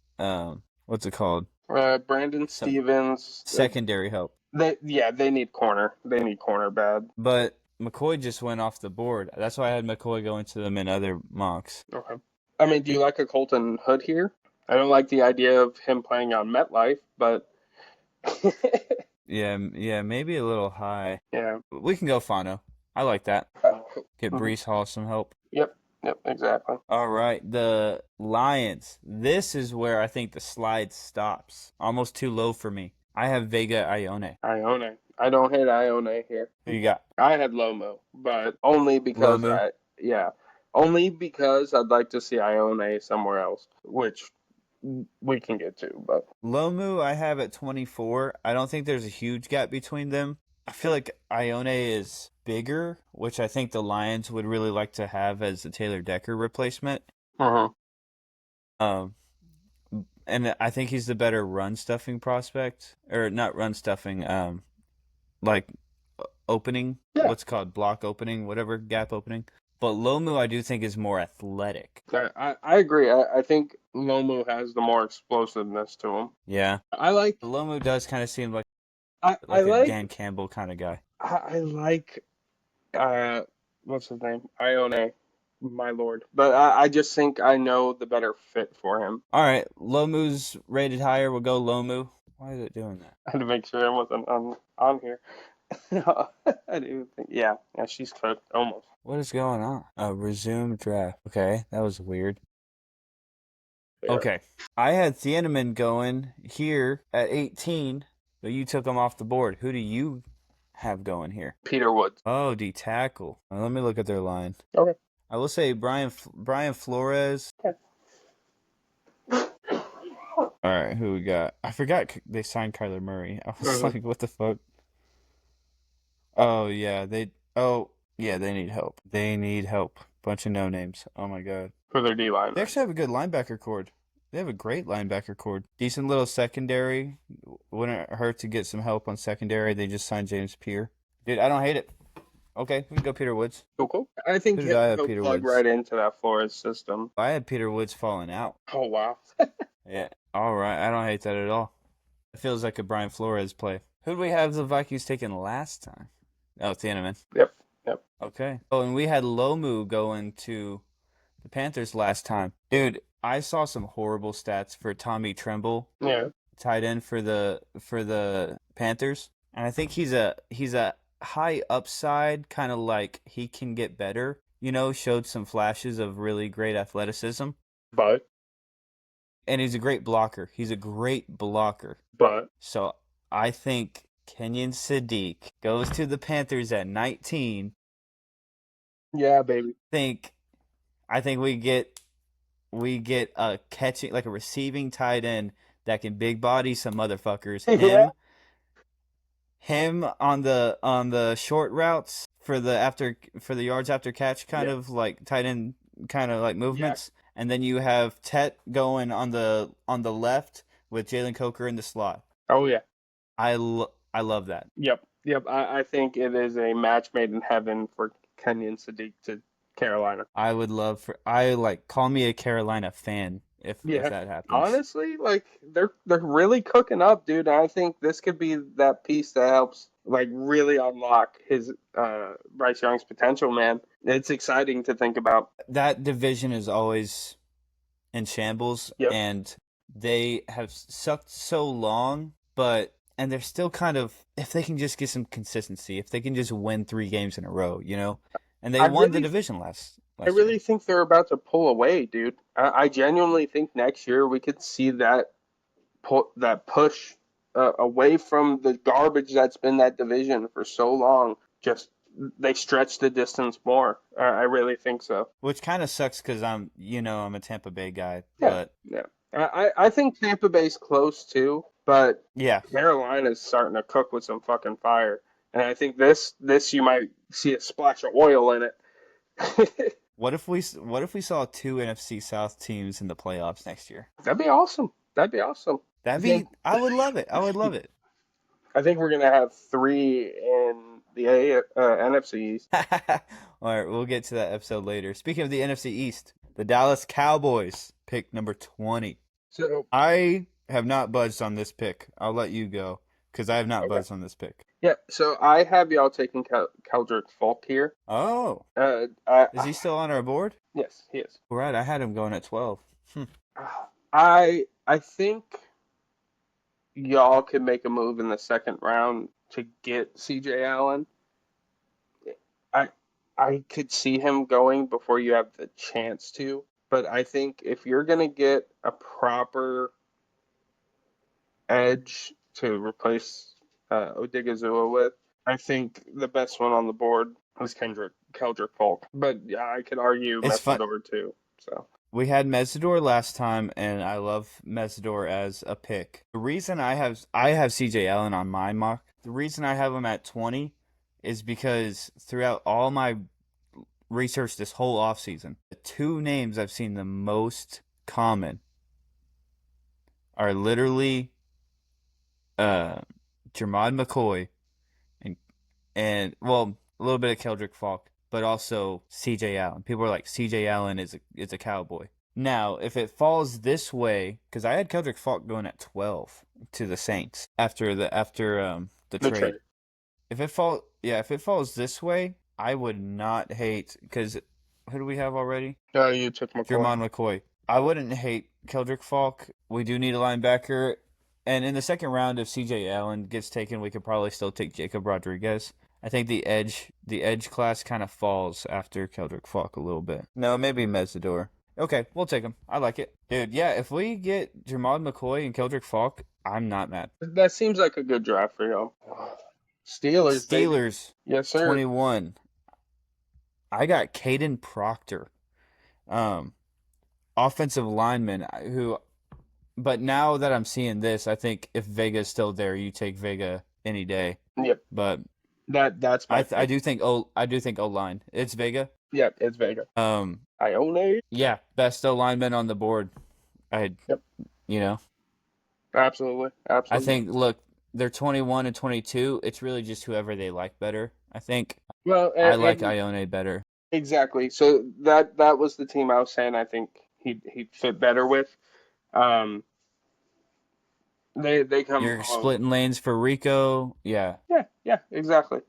what's it called? Brandon Stevens. Secondary help. They need corner. They need corner bad. But McCoy just went off the board. That's why I had McCoy going to them in other mocks. Okay. I mean, do you like a Colton Hood here? I don't like the idea of him playing on MetLife, but Yeah, maybe a little high. Yeah. We can go Fano. I like that. Get Mhm. Brees Hall some help. Yep. Yep. Exactly. All right, the Lions. This is where I think the slide stops. Almost too low for me. I have Vega Ione. Ione. I don't hate Ione here. Who you got? I had Lomo, but only because Lomu. yeah, only because I'd like to see Ione somewhere else, which we can get to. But Lomu, I have at 24. I don't think there's a huge gap between them. I feel like Ione is bigger, which I think the Lions would really like to have as a Taylor Decker replacement. uh Um, and I think he's the better run stuffing prospect, or not run stuffing. Like opening, yeah, what's it called, block opening, whatever, gap opening. But Lomu, I do think is more athletic. I agree. I think Lomu has the more explosiveness to him. Yeah, I like Lomu does kind of seem I like a like Dan Campbell kind of guy. I like uh what's his name? Ione, my lord. But I just think I know the better fit for him. All right, Lomu's rated higher. We'll go Lomu. Why is it doing that? I had to make sure I wasn't on here. I do think yeah, she's cooked almost. What is going on? Resume draft. Okay, that was weird. There. Okay, I had Thieneman going here at 18, but you took him off the board. Who do you have going here? Peter Woods. Oh, D tackle. Let me look at their line. Okay. I will say Brian Flores. All right, who we got? I forgot they signed Kyler Murray. I was like, what the fuck? Oh yeah, they need help. They need help. Bunch of no names. Oh my god. For their D line. They actually have a good linebacker core. They have a great linebacker core. Decent little secondary. Wouldn't hurt to get some help on secondary. They just signed James Pierre. Dude, I don't hate it. Okay, we can go Peter Woods. Cool. I think Who did I have? he'll Peter plug Woods. right into that Flores system. I had Peter Woods falling out. Oh wow. Yeah. All right. I don't hate that at all. It feels like a Brian Flores play. Who did we have the Vikings taking last time? Oh, Thieneman. Yep. Yep. Okay. Oh, and we had Lomu going to the Panthers last time. Dude, I saw some horrible stats for Tommy Tremble, Yeah. tight end for the Panthers, and I think he's a high upside, kind of like he can get better. You know, showed some flashes of really great athleticism, But and he's a great blocker. He's a great blocker. but So I think Kenyon Sadiq goes to the Panthers at 19. yeah, baby. I think we get a catching, like a receiving tight end that can big body some motherfuckers. Yeah. Him on the short routes for the yards after catch kind Yeah. of like tight end kind of like Yeah. movements, and then you have Tet going on the left with Jalen Coker in the slot. Oh yeah. I love that. Yep. Yep. I think it is a match made in heaven for Kenyon Sadiq to Carolina. I would love call me a Carolina fan if Yeah. that happens. Honestly, like they're really cooking up, dude. And I think this could be that piece that helps like really unlock his Bryce Young's potential, man. It's exciting to think about. That division is always in shambles, Yep. and they have sucked so long, and they're still kind of, if they can just get some consistency, if they can just win 3 games in a row, and they won the division last I really year. think they're about to pull away, dude. I genuinely think next year we could see that push away from the garbage that's been that division for so long. Just they stretch the distance more. I really think so. Which kind of sucks because I'm a Tampa Bay guy, Yeah, but yeah. I think Tampa Bay's close too, but yeah, Carolina's starting to cook with some fucking fire, and I think this you might see a splash of oil in it. What if we saw 2 NFC South teams in the playoffs next year? That'd be awesome. That'd be awesome. I would love it. I would love it. I think we're gonna have 3 in the NFC East. All right, we'll get to that episode later. Speaking of the NFC East, the Dallas Cowboys pick number 20. So I have not budged on this pick. I'll let you go because I have not budged on this pick. yeah, so I have y'all taking Keldrick Falk here. Oh, is he still on our board? Yes, he is. All right, I had him going at 12. I think y'all could make a move in the second round to get CJ Allen, I I could see him going before you have the chance to. But I think if you're gonna get a proper edge to replace Odigizua with, I think the best one on the board is Keldrick Falk. But yeah, I could argue It's fun. Messidor too. So We had Mesidor last time, and I love Mesidor as a pick. The reason I have CJ Allen on my mock. The reason I have him at 20 is because throughout all my research this whole offseason, the two names I've seen the most common are literally uh Jermod McCoy and well, a little bit of Keldrick Falk, but also CJ Allen. People are like CJ Allen is a cowboy. Now, if it falls this way, because I had Keldrick Falk going at 12 to the Saints after the the trade. trade. If it falls this way, I would not hate because who do we have already? You took McCoy. Jermon McCoy. I wouldn't hate Keldrick Falk. We do need a linebacker. And in the second round, if CJ Allen gets taken, we could probably still take Jacob Rodriguez. I think the edge class kind of falls after Keldrick Falk a little bit. No, maybe Mesidor. Okay, we'll take him. I like it. Dude, yeah, if we get Jermod McCoy and Keldrick Falk, I'm not mad. That seems like a good draft for y'all. Steelers, baby. Steelers, Yes, sir. 21. I got Caden Proctor. Um, Offensive lineman who, but now that I'm seeing this, I think if Vega's still there, you take Vega any day. Yep. But That's my I do think O line. It's Vega. Yep, it's Vega. Ione. Yeah, best O lineman on the board. Yep. You know, Absolutely. I Absolutely. think look, they're 21 and 22. It's really just whoever they like better. I think Well, I like and Ione better. exactly. So that was the team I was saying I think he'd fit better with. Um, they come. You're splitting lanes for Rico. Yeah, Yeah, exactly.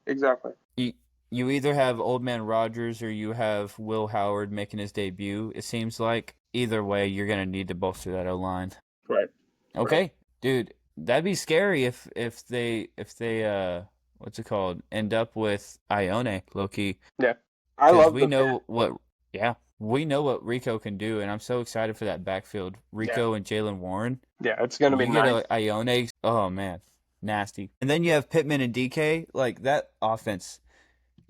you you either have Old Man Rogers or you have Will Howard making his debut. It seems like either way, you're gonna need to bolster that O line. Right. Right. Okay, dude, that'd be scary if they what's it called, end up with Ione low key, Yeah. I because love the fit. we know what Rico can do, and I'm so excited for that backfield. Yeah. Rico and Jalen Warren. Yeah, it's gonna be You get nice. a Ione, oh man, nasty. And then you have Pittman and DK. Like that offense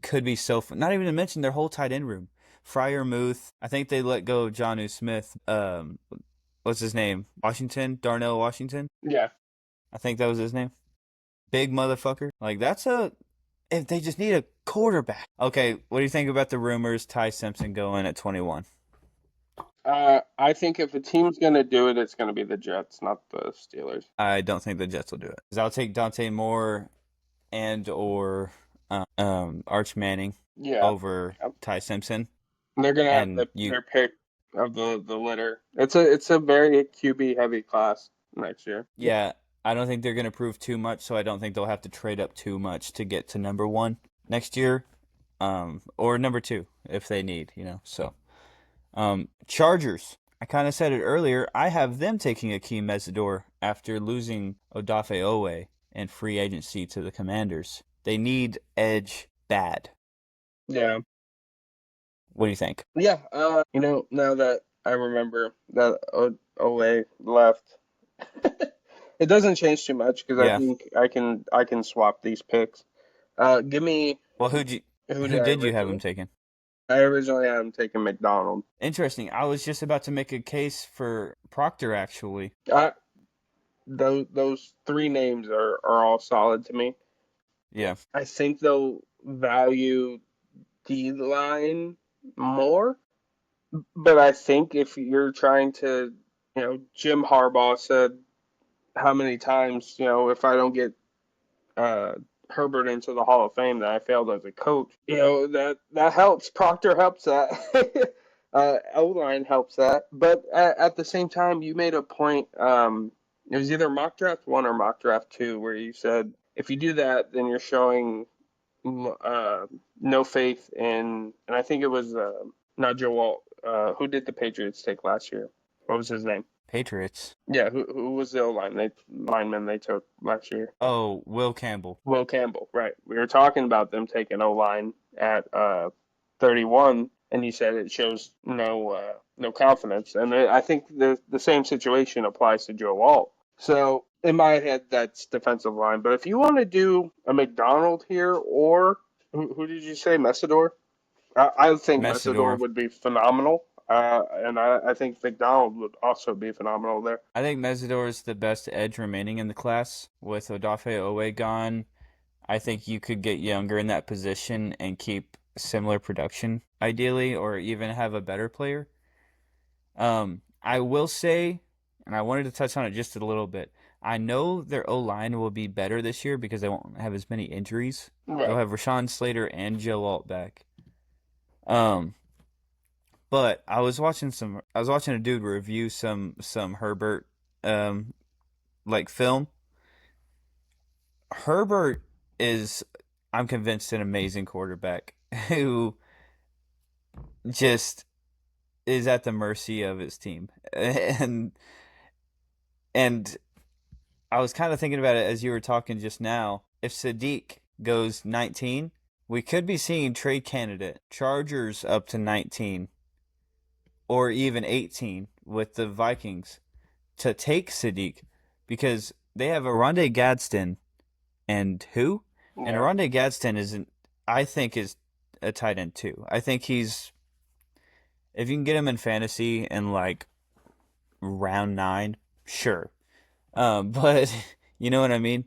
could be so fun. Not even to mention their whole tight end room. Fryer Muth. I think they let go of Jonnu Smith. What's his name? Darnell Washington. Yeah. I think that was his name. Big motherfucker. Like that's a. If they just need a quarterback. Okay, what do you think about the rumors? Ty Simpson going at 21. I think if a team's gonna do it, it's gonna be the Jets, not the Steelers. I don't think the Jets will do it. 'Cause I'll take Dante Moore and or Arch Manning Yeah. over Yep. Ty Simpson. They're gonna have And you, their pick of the litter. It's a very QB heavy class next year. yeah, I don't think they're going to prove too much, so I don't think they'll have to trade up too much to get to number one next year, or number two if they need, So, Chargers. I kind of said it earlier. I have them taking Akeem Mesidor after losing Odafe Owe in free agency to the Commanders. They need edge bad. Yeah. What do you think? Yeah. Now that I remember that Ole left, it doesn't change too much because I Yeah. think I can swap these picks. Give me Well, who did who I did you have him originally? taking? I originally had him taking McDonald. Interesting. I was just about to make a case for Proctor, actually. I, those three names are all solid to me. Yeah. I think they'll value D line more, but I think if you're trying to, Jim Harbaugh said how many times, if I don't get uh, Herbert into the Hall of Fame, that I failed as a coach. That helps. Proctor helps that. O line helps that. But at the same time, you made a point. It was either mock draft one or mock draft two, where you said if you do that, then you're showing no faith in. And I think it was not Joe Walt. Who did the Patriots take last year? What was his name? Patriots. Yeah, who was the lineman they took last year? Oh, Will Campbell. Will Campbell, right. We were talking about them taking O-line at 31, and you said it shows no confidence. And I think the same situation applies to Joe Alt. So in my head, that's defensive line. But if you want to do a McDonald here, or who did you say, Messidor? I think Messidor Messidor. would be phenomenal. And I think McDonald would also be phenomenal there. I think Messidor is the best edge remaining in the class. With Odafe Owe gone, I think you could get younger in that position and keep similar production, ideally, or even have a better player. I will say, and I wanted to touch on it just a little bit. I know their O line will be better this year because they won't have as many injuries. They'll Right. have Rashawn Slater and Joe Alt back. Um, but I was watching a dude review some Herbert like film. Herbert is, I'm convinced, an amazing quarterback who just is at the mercy of his team. And I was kind of thinking about it as you were talking just now. If Sadiq goes 19, we could be seeing trade candidate Chargers up to 19 or even 18 with the Vikings to take Sadiq because they have Aronde Gadsden and who? And Yeah. Aronde Gadsden isn't, I think, is a tight end too. I think he's, if you can get him in fantasy in like round 9, sure. But you know what I mean?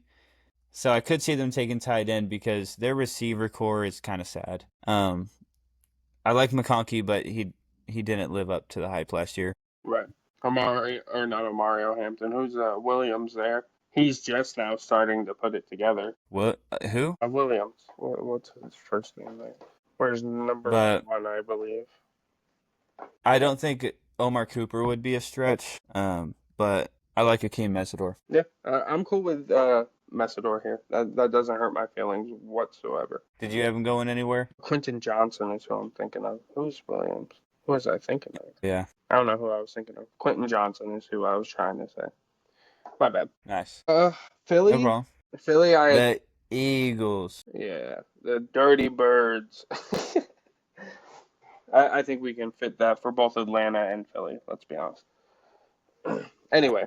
So I could see them taking tight end because their receiver core is kind of sad. I like McConkey, but he didn't live up to the hype last year. Right. Amari, or not Amario Hampton, who's Williams there? He's just now starting to put it together. What? Who? Williams. What's his first name there? Where's number But 1, I believe? I don't think Omar Cooper would be a stretch. But I like Akeem Mesidor. Yeah, I'm cool with Messidor here. That doesn't hurt my feelings whatsoever. Did you have him going anywhere? Quentin Johnson is who I'm thinking of. Who's Williams? Who was I thinking of? Yeah. I don't know who I was thinking of. Quentin Johnson is who I was trying to say. My bad. Nice. No Philly. problem. Philly. I had, The Eagles. yeah, the Dirty Birds. I think we can fit that for both Atlanta and Philly. Let's be honest. Anyway,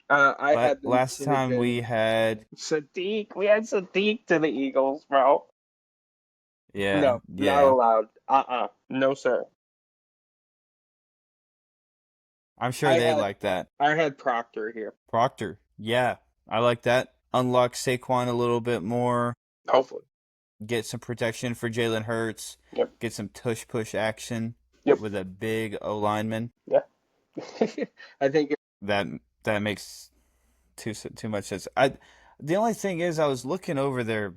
I had them Last time taken we had, Sadiq. We had Sadiq to the Eagles, bro. yeah, No, not yeah. allowed. No, sir. I'm sure I they had like that. I had Proctor here. Proctor. Yeah, I like that. Unlock Saquon a little bit more. Hopefully. Get some protection for Jalen Hurts. Yep. Get some tush push action Yep. with a big O lineman. Yeah. I think. That that makes too much sense. The only thing is I was looking over their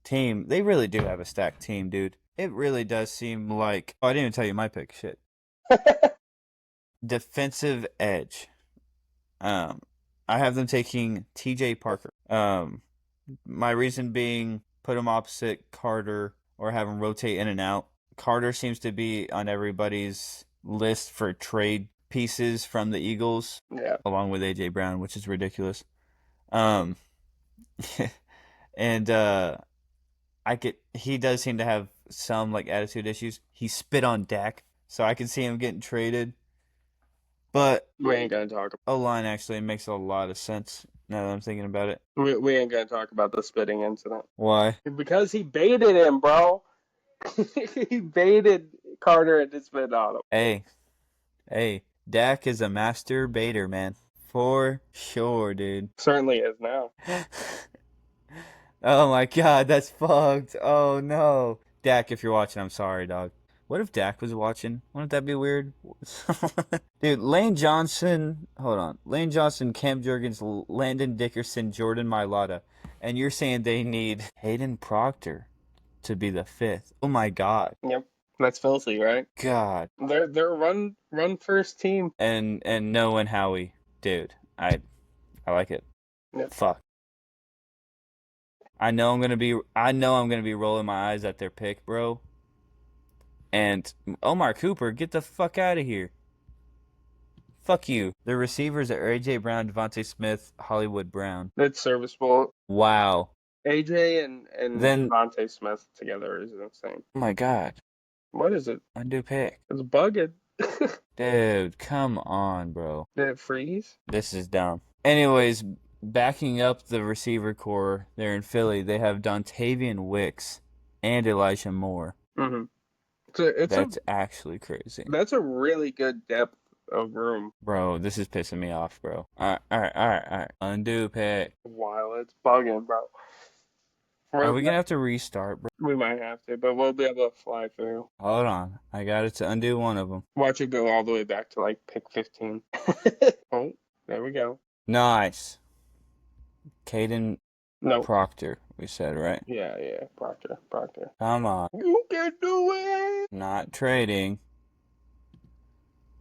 team. They really do have a stacked team, dude. It really does seem like, oh, I didn't even tell you my pick. Shit. Defensive edge. I have them taking T.J. Parker. My reason being put him opposite Carter or have him rotate in and out. Carter seems to be on everybody's list for trade pieces from the Eagles, Yeah. along with A.J. Brown, which is ridiculous. And he does seem to have some like attitude issues. He spit on Dak, so I can see him getting traded. But We ain't gonna talk. O-line actually makes a lot of sense now that I'm thinking about it. We ain't gonna talk about the spitting incident Why? because he baited him, bro. He baited Carter into spitting on him. Hey, Dak is a master baiter, man. For sure, dude. Certainly is now. Oh my god, that's fucked. Oh no. Dak, if you're watching, I'm sorry, dog. What if Dak was watching? Wouldn't that be weird? Dude, Lane Johnson, hold on. Lane Johnson, Cam Jurgens, Landon Dickerson, Jordan Mailata. And you're saying they need Hayden Proctor to be the 5th. Oh my god. Yep. That's filthy, right? God. They're a run first team. And Noah and Howie. Dude, I like it. Yep. Fuck. I know I'm gonna be rolling my eyes at their pick, bro. And Omar Cooper, get the fuck out of here. Fuck you. The receivers are A.J. Brown, Devontae Smith, Hollywood Brown. That's serviceable. Wow. AJ and Then, Devontae Smith together is insane. oh my God. What is it? Undo pick. It's bugging. Dude, come on, bro. Did it freeze? This is dumb. Anyways, backing up the receiver core there in Philly, they have Dontavian Wicks and Elijah Moore. Mm-hmm. That's actually crazy. That's a really good depth of room. Bro, this is pissing me off, bro. All right. Undo pick. While it's bugging, bro. Are we gonna have to restart, bro? We might have to, but we'll be able to fly through. Hold on. I got it to undo one of them. Watch it go all the way back to like pick 15. Oh, there we go. Nice. Caden No. Proctor, we said, right? Yeah, Proctor. Come on. You can do it! Not trading.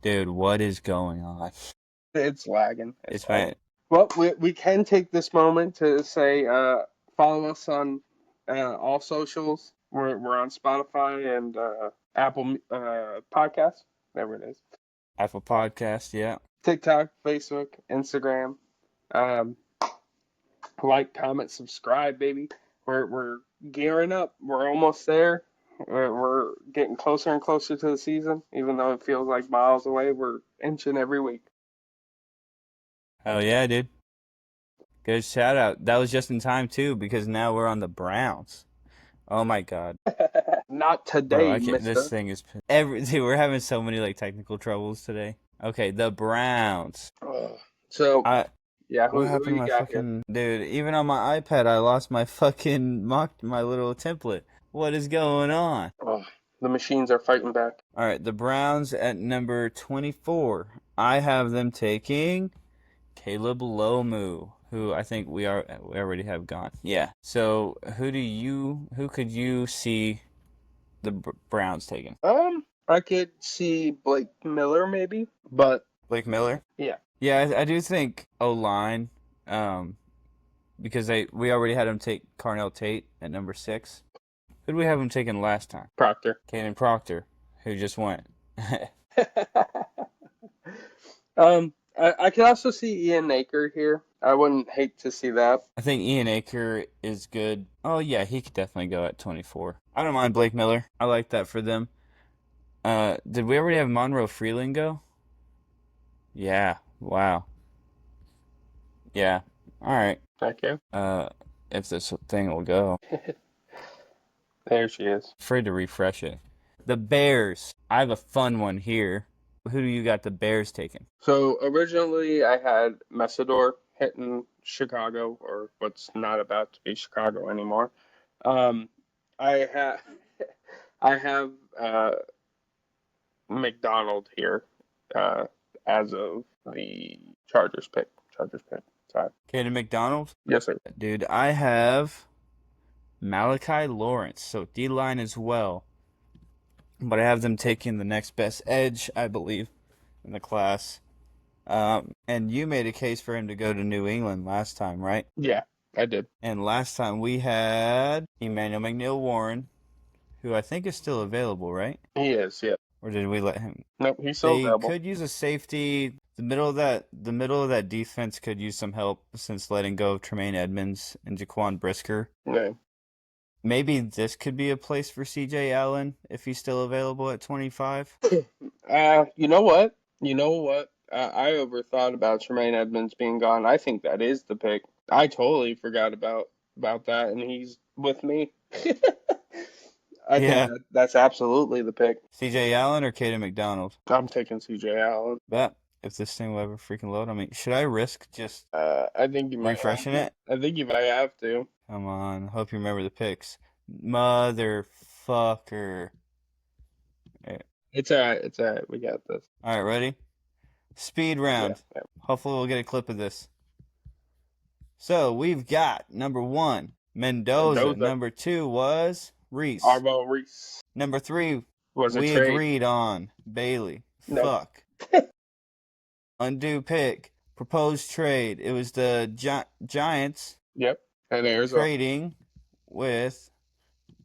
Dude, what is going on? It's lagging. It's fine. Well, we can take this moment to say follow us on all socials. We're on Spotify and Apple Podcasts. Whatever it is. Apple Podcast, yeah. TikTok, Facebook, Instagram. Like, comment, subscribe, baby. We're gearing up. We're almost there. We're getting closer and closer to the season. Even though it feels like miles away, we're inching every week. Hell yeah, dude. Good shout out. That was just in time too, because now we're on the Browns. Oh my God. Not today, Bro, I can't, mister. this thing is dude, we're having so many like technical troubles today. Okay, the Browns. So yeah, what happened to my fucking dude? Even on my iPad, I lost my fucking my little template. What is going on? The machines are fighting back. All right, the Browns at number 24. I have them taking Caleb Lomu, who I think we already have gone. Yeah. So who could you see the Browns taking? I could see Blake Miller maybe, but Blake Miller. Yeah. Yeah, I do think O-line, because we already had him take Carnell Tate at number 6. Who did we have him taking last time? Proctor. Caden Proctor, who just went. I could also see Ian Aker here. I wouldn't hate to see that. I think Ian Aker is good. Oh yeah, he could definitely go at 24. I don't mind Blake Miller. I like that for them. Did we already have Monroe Freeland go? Yeah. Wow. Yeah. All right. Thank you. If this thing will go. There she is. Afraid to refresh it. The Bears. I have a fun one here. Who do you got the Bears taking? So originally I had Messidor hitting Chicago, or what's not about to be Chicago anymore. I have McDonald here as of the Chargers pick. Sorry. Caden McDonald? Yes, sir. Dude, I have Malachi Lawrence, so D-line as well. But I have them taking the next best edge, I believe, in the class. And you made a case for him to go to New England last time, right? Yeah, I did. And last time we had Emmanuel McNeil-Warren, who I think is still available, right? He is, yeah. Or did we let him? Nope, he's still available. They could use a safety. The middle of that defense could use some help since letting go of Tremaine Edmonds and Jaquan Brisker. Yeah. Maybe this could be a place for C.J. Allen if he's still available at 25. You know what? I overthought about Tremaine Edmonds being gone. I think that is the pick. I totally forgot about that, and he's with me. I think that's absolutely the pick. C.J. Allen or Caden McDonald? I'm taking C.J. Allen. Bet. If this thing will ever freaking load, I mean, should I risk just I think you might refreshing it? I think you might have to. Come on. Hope you remember the picks. Motherfucker. It's alright. We got this. All right, ready? Speed round. Yeah. Hopefully we'll get a clip of this. So we've got number 1, Mendoza. Number 2 was Reese. Arvo Reese. Number 3 was we agreed on Bailey. No. Fuck. Undo pick. Proposed trade. It was the Giants. Yep. And Arizona. Trading with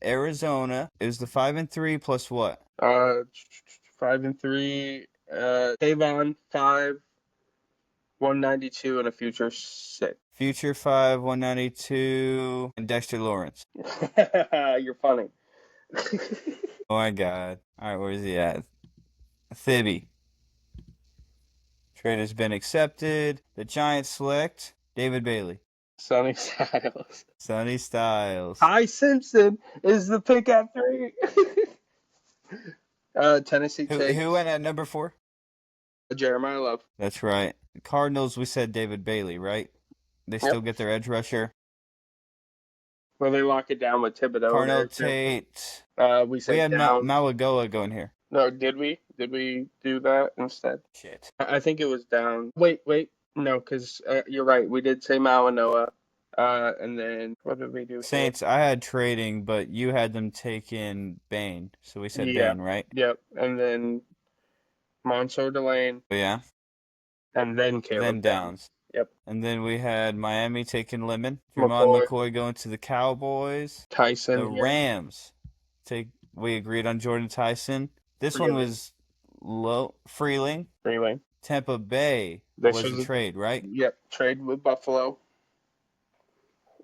Arizona. It was the 5-3 plus what? 5-3. Tavon 5 192 and a future 6. Future 5, 192, and Dexter Lawrence. You're funny. Oh my God. All right, where's he at? Thibby. Trade has been accepted. The Giants select David Bailey. Sonny Styles. Sonny Styles. Ty Simpson is the pick at 3. Tennessee takes Who went at number 4? Jeremiah Love. That's right. Cardinals, we said David Bailey, right? They still Yep. get their edge rusher. Well, they lock it down with Thibodeau. Carnell there, Tate. we We said had Downs. Malagoa going here. No, did we? Did we do that instead? Shit. I think it was down. Wait. No, because you're right. We did say Mawanoa. And then what did we do? Saints, I had trading, but you had them take in Bain. So we said Yeah. Bain, right? Yep. And then Monsoor Delane. Oh, yeah. And then Caleb Then Downs. Yep. And then we had Miami taking Lemon. McCoy going to the Cowboys. Tyson. The Rams. We agreed on Jordan Tyson. This one was low. Freeling. Tampa Bay was a trade, right? Yep. Trade with Buffalo.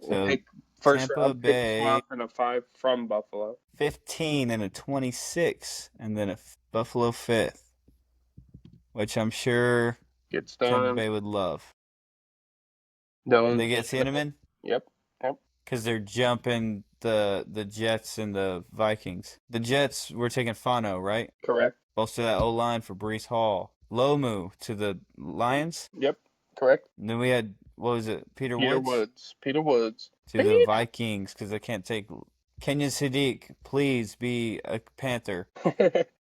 So first Tampa round Bay, pick swap and a 5 from Buffalo. 15 and a 26, and then a Buffalo 5th, which I'm sure Gets done. Tampa Bay would love. They get Cinnamon? Yep. Because they're jumping the Jets and the Vikings. The Jets were taking Fano, right? Correct. Bolster that O-line for Breece Hall. Lomu to the Lions? Yep. Correct. And then we had, what was it, Peter Woods? Peter Woods. To the Vikings, because they can't take Kenyon Sadiq, please be a Panther.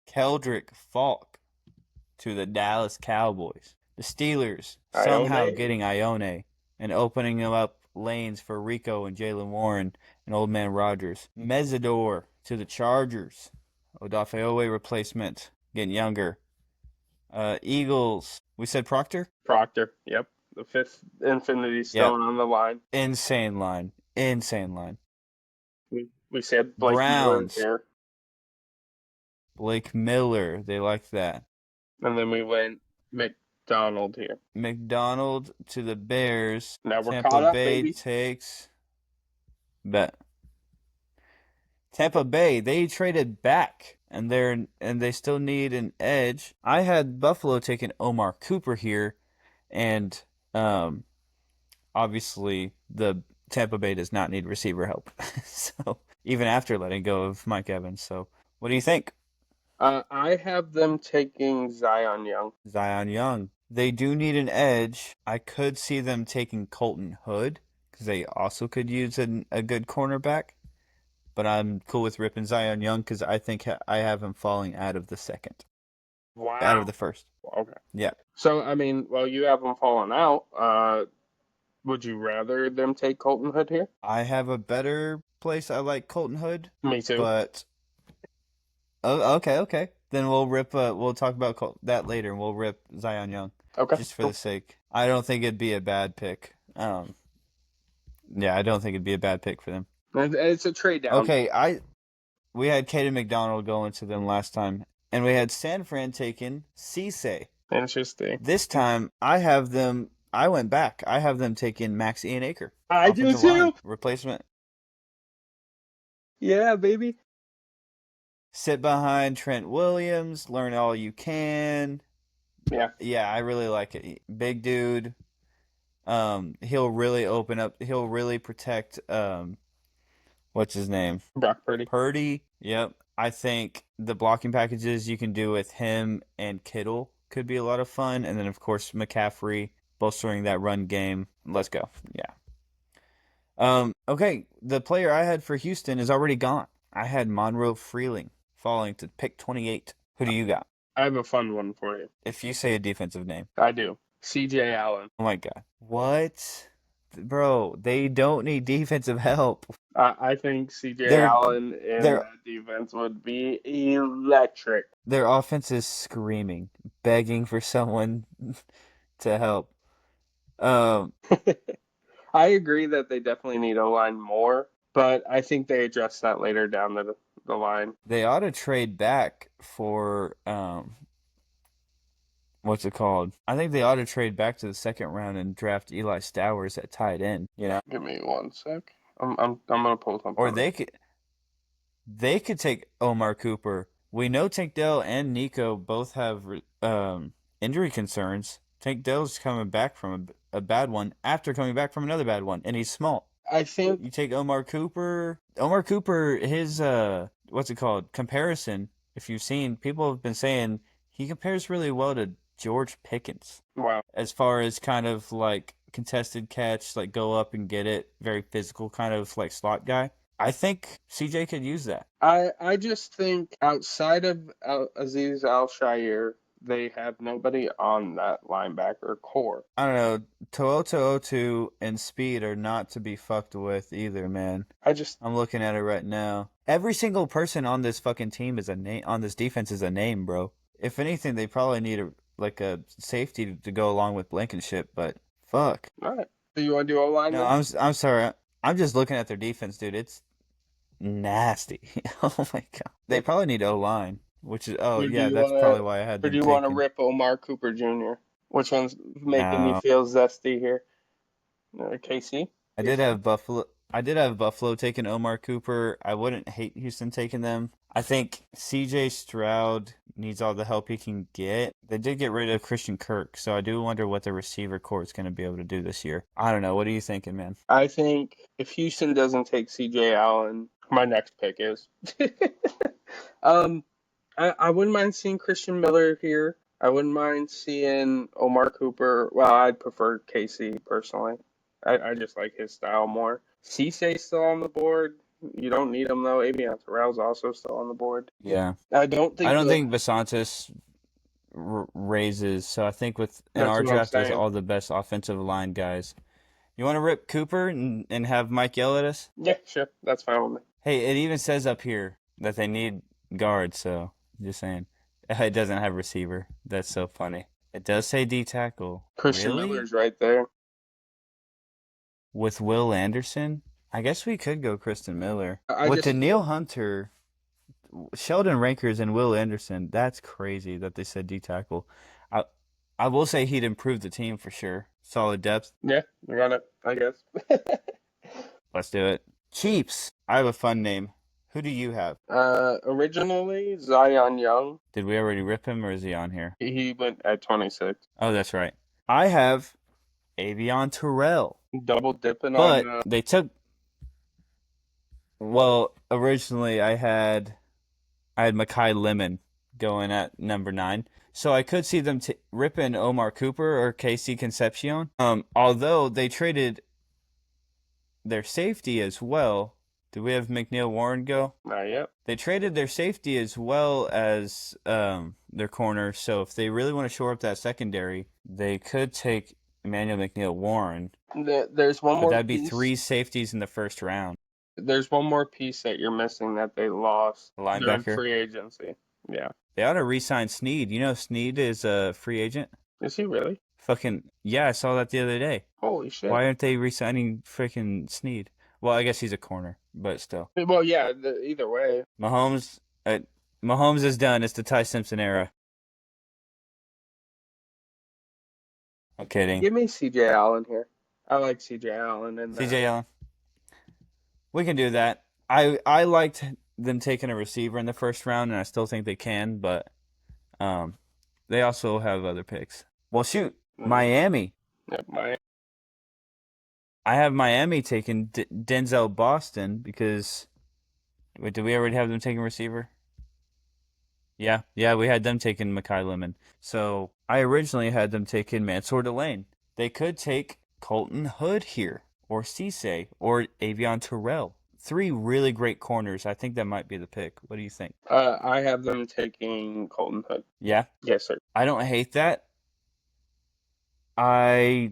Keldrick Falk to the Dallas Cowboys. The Steelers somehow getting Ione and opening them up lanes for Rico and Jalen Warren and Old Man Rogers. Mesidor to the Chargers. Odafe replacement, getting younger. Eagles, we said Proctor? Proctor, yep. The 5th Infinity Stone on the line. Insane line. We said Blake Browns. Miller here. Blake Miller, they liked that. And then we went McDonald here. McDonald to the Bears. Now we're Tampa caught up, Bay baby. takes. Bet. Tampa Bay, they traded back, and they still need an edge. I had Buffalo taking Omar Cooper here, and obviously the Tampa Bay does not need receiver help. So even after letting go of Mike Evans. So what do you think? I have them taking Zion Young. They do need an edge. I could see them taking Colton Hood because they also could use a good cornerback. But I'm cool with ripping Zion Young because I think I have him falling out of the second. Wow. Out of the first. Okay. Yeah. So, I mean, well, you have them falling out. Would you rather them take Colton Hood here? I have a better place. I like Colton Hood. Me too. But okay. Then we'll talk about that later, and we'll rip Zion Young. Okay. Just for the sake. I don't think it'd be a bad pick. I don't think it'd be a bad pick for them. It's a trade down. Okay, we had Caden McDonald going to them last time, and we had San Fran taking Cisse. Interesting. This time, I went back. I have them taking Max Ian Acre. I do too. Replacement. Yeah, baby. Sit behind Trent Williams. Learn all you can. Yeah. Yeah, I really like it. Big dude. He'll really open up. He'll really protect. What's his name? Brock Purdy. Purdy. Yep. I think the blocking packages you can do with him and Kittle could be a lot of fun. And then, of course, McCaffrey bolstering that run game. Let's go. Yeah. Okay. The player I had for Houston is already gone. I had Monroe Freeling falling to pick 28. Who do you got? I have a fun one for you. If you say a defensive name. I do. C.J. Allen. Oh, my God. What? Bro, they don't need defensive help. I think C.J. Allen in that defense would be electric. Their offense is screaming, begging for someone to help. I agree that they definitely need O-line more, but I think they address that later down the line. They ought to trade back for what's it called? I think they ought to trade back to the second round and draft Eli Stowers at tight end. You know, Give me one sec. I'm gonna pull or something. they could take Omar Cooper. We know Tank Dell and Nico both have injury concerns. Tank Dell's coming back from a bad one after coming back from another bad one, and he's small. I think You take Omar Cooper. Omar Cooper, his what's it called? Comparison. If you've seen, people have been saying he compares really well to George Pickens wow. as far as kind of like contested catch, like go up and get it, very physical kind of like slot guy. I think CJ could use that. I just think outside of Aziz Al-Shaair, they have nobody on that linebacker core. I don't know. To'o and Speed are not to be fucked with either, man. I just I'm looking at it right now. Every single person on this fucking team is a name. On this defense is a name, bro. If anything, they probably need a safety to go along with Blankenship. But fuck. all right. Do you want to do O-line No, then? I'm sorry. I'm just looking at their defense, dude. It's nasty. Oh my god. They probably need O line, which is Or do yeah, you that's want probably to, why I had or do them you want to taken. rip Omar Cooper Jr.? Which one's making you No, feel zesty here? KC? I did KC? have Buffalo. I did have Buffalo taking Omar Cooper. I wouldn't hate Houston taking them. I think CJ Stroud needs all the help he can get. They did get rid of Christian Kirk, so I do wonder what the receiver core is going to be able to do this year. I don't know. What are you thinking, man? I think if Houston doesn't take CJ Allen, my next pick is. um, I wouldn't mind seeing Christian Miller here. I wouldn't mind seeing Omar Cooper. Well, I'd prefer KC personally. I just like his style more. Cisse still on the board. You don't need him though. Avion Terrell's also still on the board. Yeah. I don't I think don't the. think Basantis raises, so I think in That's our what I'm draft is saying. all the best offensive line guys. You want to rip Cooper and have Mike yell at us? Yeah, sure. That's fine with me. Hey, it even says up here that they need guards, so just saying. It doesn't have receiver. That's so funny. It does say D tackle. Christian Really? Miller's right there. With Will Anderson? I guess we could go Kristen Miller. I With just Daniil Hunter, Sheldon Rankers, and Will Anderson, that's crazy that they said D tackle. I I will say he'd improve the team for sure. Solid depth. yeah, I got it. I guess. Let's do it. Chiefs. I have a fun name. Who do you have? Originally Zion Young, Did we already rip him or is he on here? he went at 26. Oh, that's right. I have Avion Terrell. Double dipping on But they took originally I had Makai Lemon going at number 9. So I could see them ripping Omar Cooper or KC Concepcion. Although they traded their safety as well. Did we have McNeil Warren go? not yet. They traded their safety as well as their corner. So if they really want to shore up that secondary, they could take Emmanuel McNeil Warren. There's one But more that'd be piece. 3 safeties in the first round. There's one more piece that you're missing that they lost A during linebacker. free agency. Yeah. They ought to re-sign Snead. You know Snead is a free agent? Is he really? Fucking yeah, I saw that the other day. Holy shit. Why aren't they re-signing freaking Snead? Well, I guess he's a corner, but still. Well, yeah, either way. Mahomes is done. It's the Ty Simpson era. I'm kidding. Give me CJ Allen here. I like CJ Allen and CJ Allen. We can do that. I liked them taking a receiver in the first round, and I still think they can, but they also have other picks. Well, shoot, Miami. Yep, I have Miami taking Denzel Boston because wait, did we already have them taking receiver? Yeah, we had them taking Makai Lemon. So I originally had them taking Mansour Delane. They could take Colton Hood here, or Cisse, or Avion Terrell. 3 really great corners. I think that might be the pick. What do you think? I have them taking Colton Hood. Yeah, Yes, sir. I don't hate that. I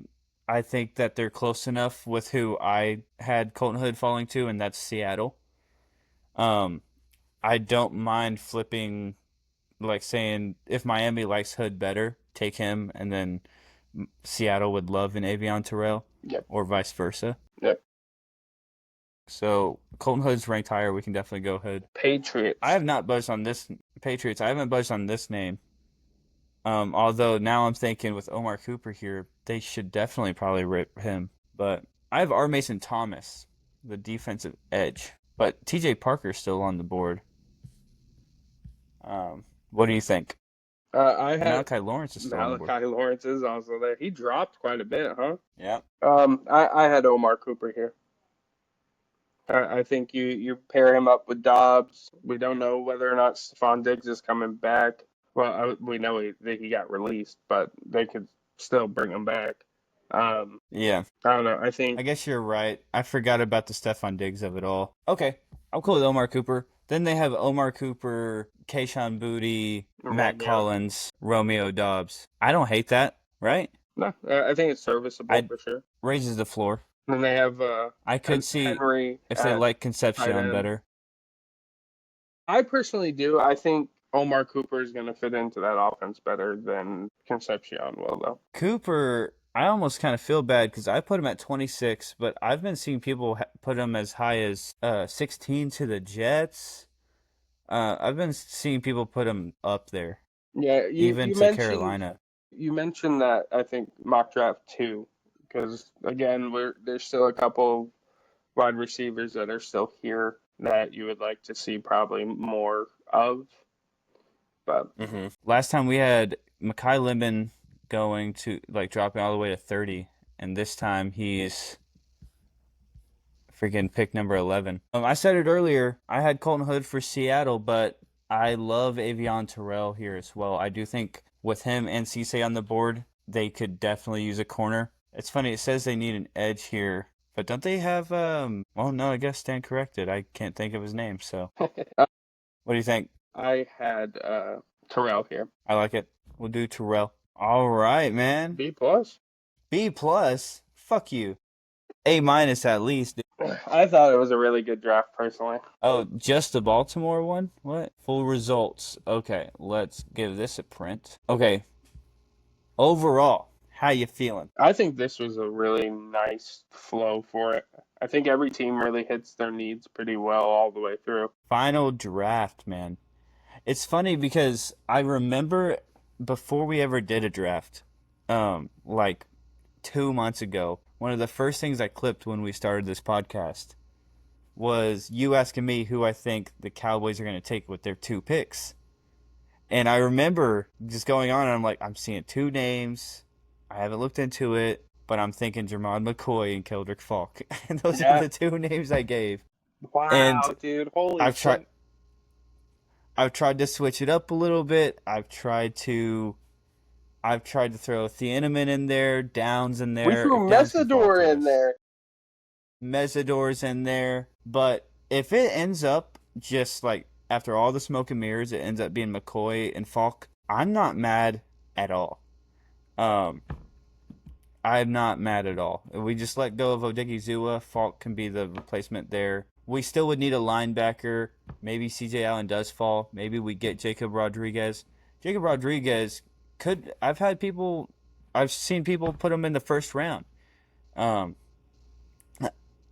think that they're close enough with who I had Colton Hood falling to, and that's Seattle. I don't mind flipping, like saying if Miami likes Hood better, take him, and then Seattle would love an Avion Terrell, Yep. or vice versa. Yep. So Colton Hood's ranked higher. We can definitely go Hood. Patriots. I have not budged on this Patriots. I haven't budged on this name. Although now I'm thinking with Omar Cooper here, they should definitely probably rip him. But I have R. Mason Thomas, the defensive edge. But TJ Parker's still on the board. What do you think? I And had Malachi Lawrence is still on the board. Malachi Lawrence is also there. He dropped quite a bit, huh? Yeah. I had Omar Cooper here. I think you pair him up with Dobbs. We don't know whether or not Stephon Diggs is coming back. Well, we know that he got released, but they could still bring him back. Yeah. I don't know. I I think guess you're right. I forgot about the Stephon Diggs of it all. Okay. I'm cool with Omar Cooper. Then they have Omar Cooper, Kayshawn Booty, Matt Romeo. Collins, Romeo Dobbs. I don't hate that, right? No, I think it's serviceable I for sure. raises the floor. Then they have I could see Henry if they at like tight Concepcion end. better. I personally do. I think Omar Cooper is going to fit into that offense better than Concepcion will, though. Cooper, I almost kind of feel bad because I put him at 26, but I've been seeing people put him as high as 16 to the Jets. I've been seeing people put him up there, Yeah, even to Carolina. you mentioned that I think mock draft too, because again, there's still a couple wide receivers that are still here that you would like to see probably more of. But Last time we had Makai Lemon going to like dropping all the way to 30, and this time he's freaking pick number 11. I said it earlier. I had Colton Hood for Seattle, but I love Avion Terrell here as well. I do think with him and Cisse on the board, they could definitely use a corner. It's funny. It says they need an edge here, but don't they have? Well, no. I guess stand corrected. I can't think of his name. So, what do you think? I had Terrell here. I like it. We'll do Terrell. All right, man. B plus. B plus. Fuck you. A minus at least. I thought it was a really good draft personally. Oh, just the Baltimore one? What? Full results. Okay, let's give this a print. Okay. Overall, how you feeling? I think this was a really nice flow for it. I think every team really hits their needs pretty well all the way through. Final draft, man. It's funny because I remember before we ever did a draft, like 2 months ago, one of the first things I clipped when we started this podcast was you asking me who I think the Cowboys are going to take with their two picks. And I remember just going on, and I'm like, I'm seeing two names. I haven't looked into it, but I'm thinking Jermon McCoy and Keldrick Falk. And those are Yeah. the two names I gave. Wow, And dude. Holy I've tried shit. I've tried to switch it up a little bit. I've tried to throw Thieneman in there, Downs in We there, threw down too far Messidor for in us. there. Mesidor's in there, but if it ends up just like after all the smoke and mirrors, it ends up being McCoy and Falk, I'm not mad at all. Um, I'm not mad at all. If we just let go of Odigizua, Falk can be the replacement there. We still would need a linebacker. Maybe CJ Allen does fall. Maybe we get Jacob Rodriguez. Jacob Rodriguez could. I've seen people put him in the first round. Um,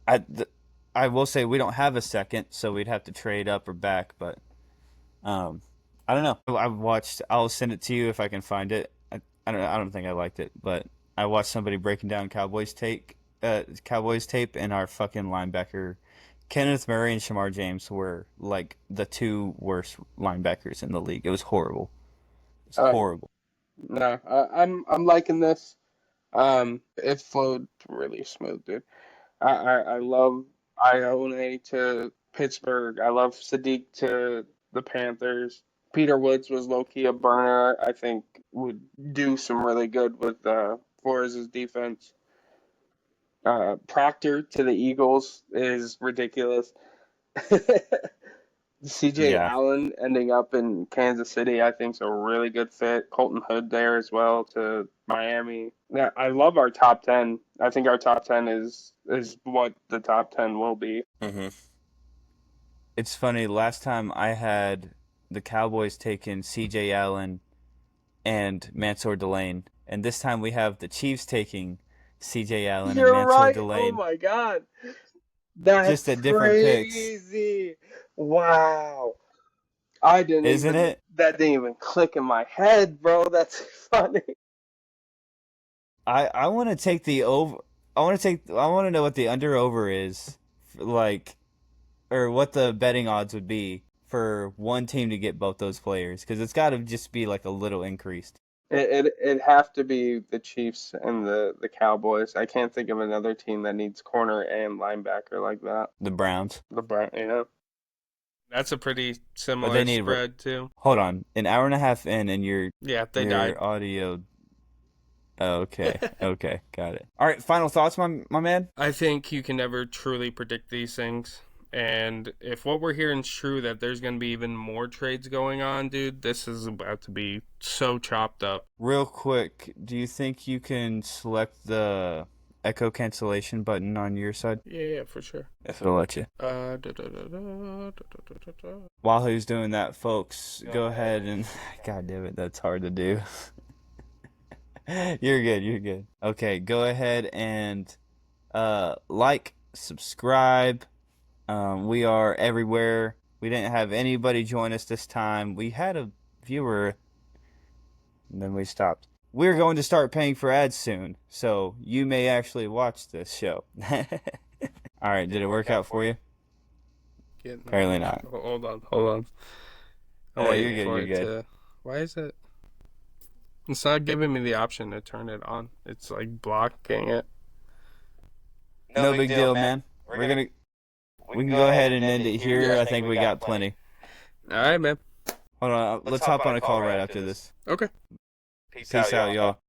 I I will say we don't have a second, so we'd have to trade up or back. But I don't know. I've watched. I'll send it to you if I can find it. I don't. I don't think I liked it, but I watched somebody breaking down Cowboys tape, and our fucking linebacker, Kenneth Murray and Shamar James were like the two worst linebackers in the league. It was horrible. It's Uh, horrible. no, I'm liking this. It flowed really smooth, dude. I love Ione to Pittsburgh. I love Sadiq to the Panthers. Peter Woods was low key a burner. I think would do some really good with Flores' defense. Proctor to the Eagles is ridiculous. CJ Yeah. Allen ending up in Kansas City, I think, is a really good fit. Colton Hood there as well to Miami. Yeah, I love our top 10. I think our top 10 is what the top 10 will be. Mm-hmm. It's funny. Last time I had the Cowboys taking C.J. Allen and Mansour Delane, and this time we have the Chiefs taking C.J. Allen and You're Mansour right. Oh Delane. my God. That's Just at different picks. crazy. Wow. I didn't Isn't even it? that didn't even click in my head, bro. That's funny. I want to take the over. I want to know what the under over is, like, or what the betting odds would be for one team to get both those players, because it's got to just be like a little increased. It'd have to be the Chiefs and the Cowboys. I can't think of another team that needs corner and linebacker like that. The Browns, The Brown, yeah. That's a pretty but they similar need. spread too. Hold on, an hour and a half in, and Yeah, they died. your audio. Oh, okay, okay, got it. All right, final thoughts, my man. I think you can never truly predict these things. And if what we're hearing is true, that there's going to be even more trades going on, dude, this is about to be so chopped up. Real quick, do you think you can select the echo cancellation button on your side? Yeah, for sure. If it'll let you. While he's doing that, folks, go ahead and. God damn it, that's hard to do. You're good, you're good. Okay, go ahead and like, subscribe. We are everywhere. We didn't have anybody join us this time. We had a viewer, and then we stopped. We're going to start paying for ads soon, so you may actually watch this show. All right, did it work out for you? Apparently not. Hold on. I'm You're waiting good, for you're it good. to. Why is it? It's not giving me the option to turn it on. It's like blocking it. No big deal, man. We can go ahead and end it here. Yeah. I think we got plenty. All right, man. Hold on, let's hop on a call right after this. Okay. Peace out, y'all.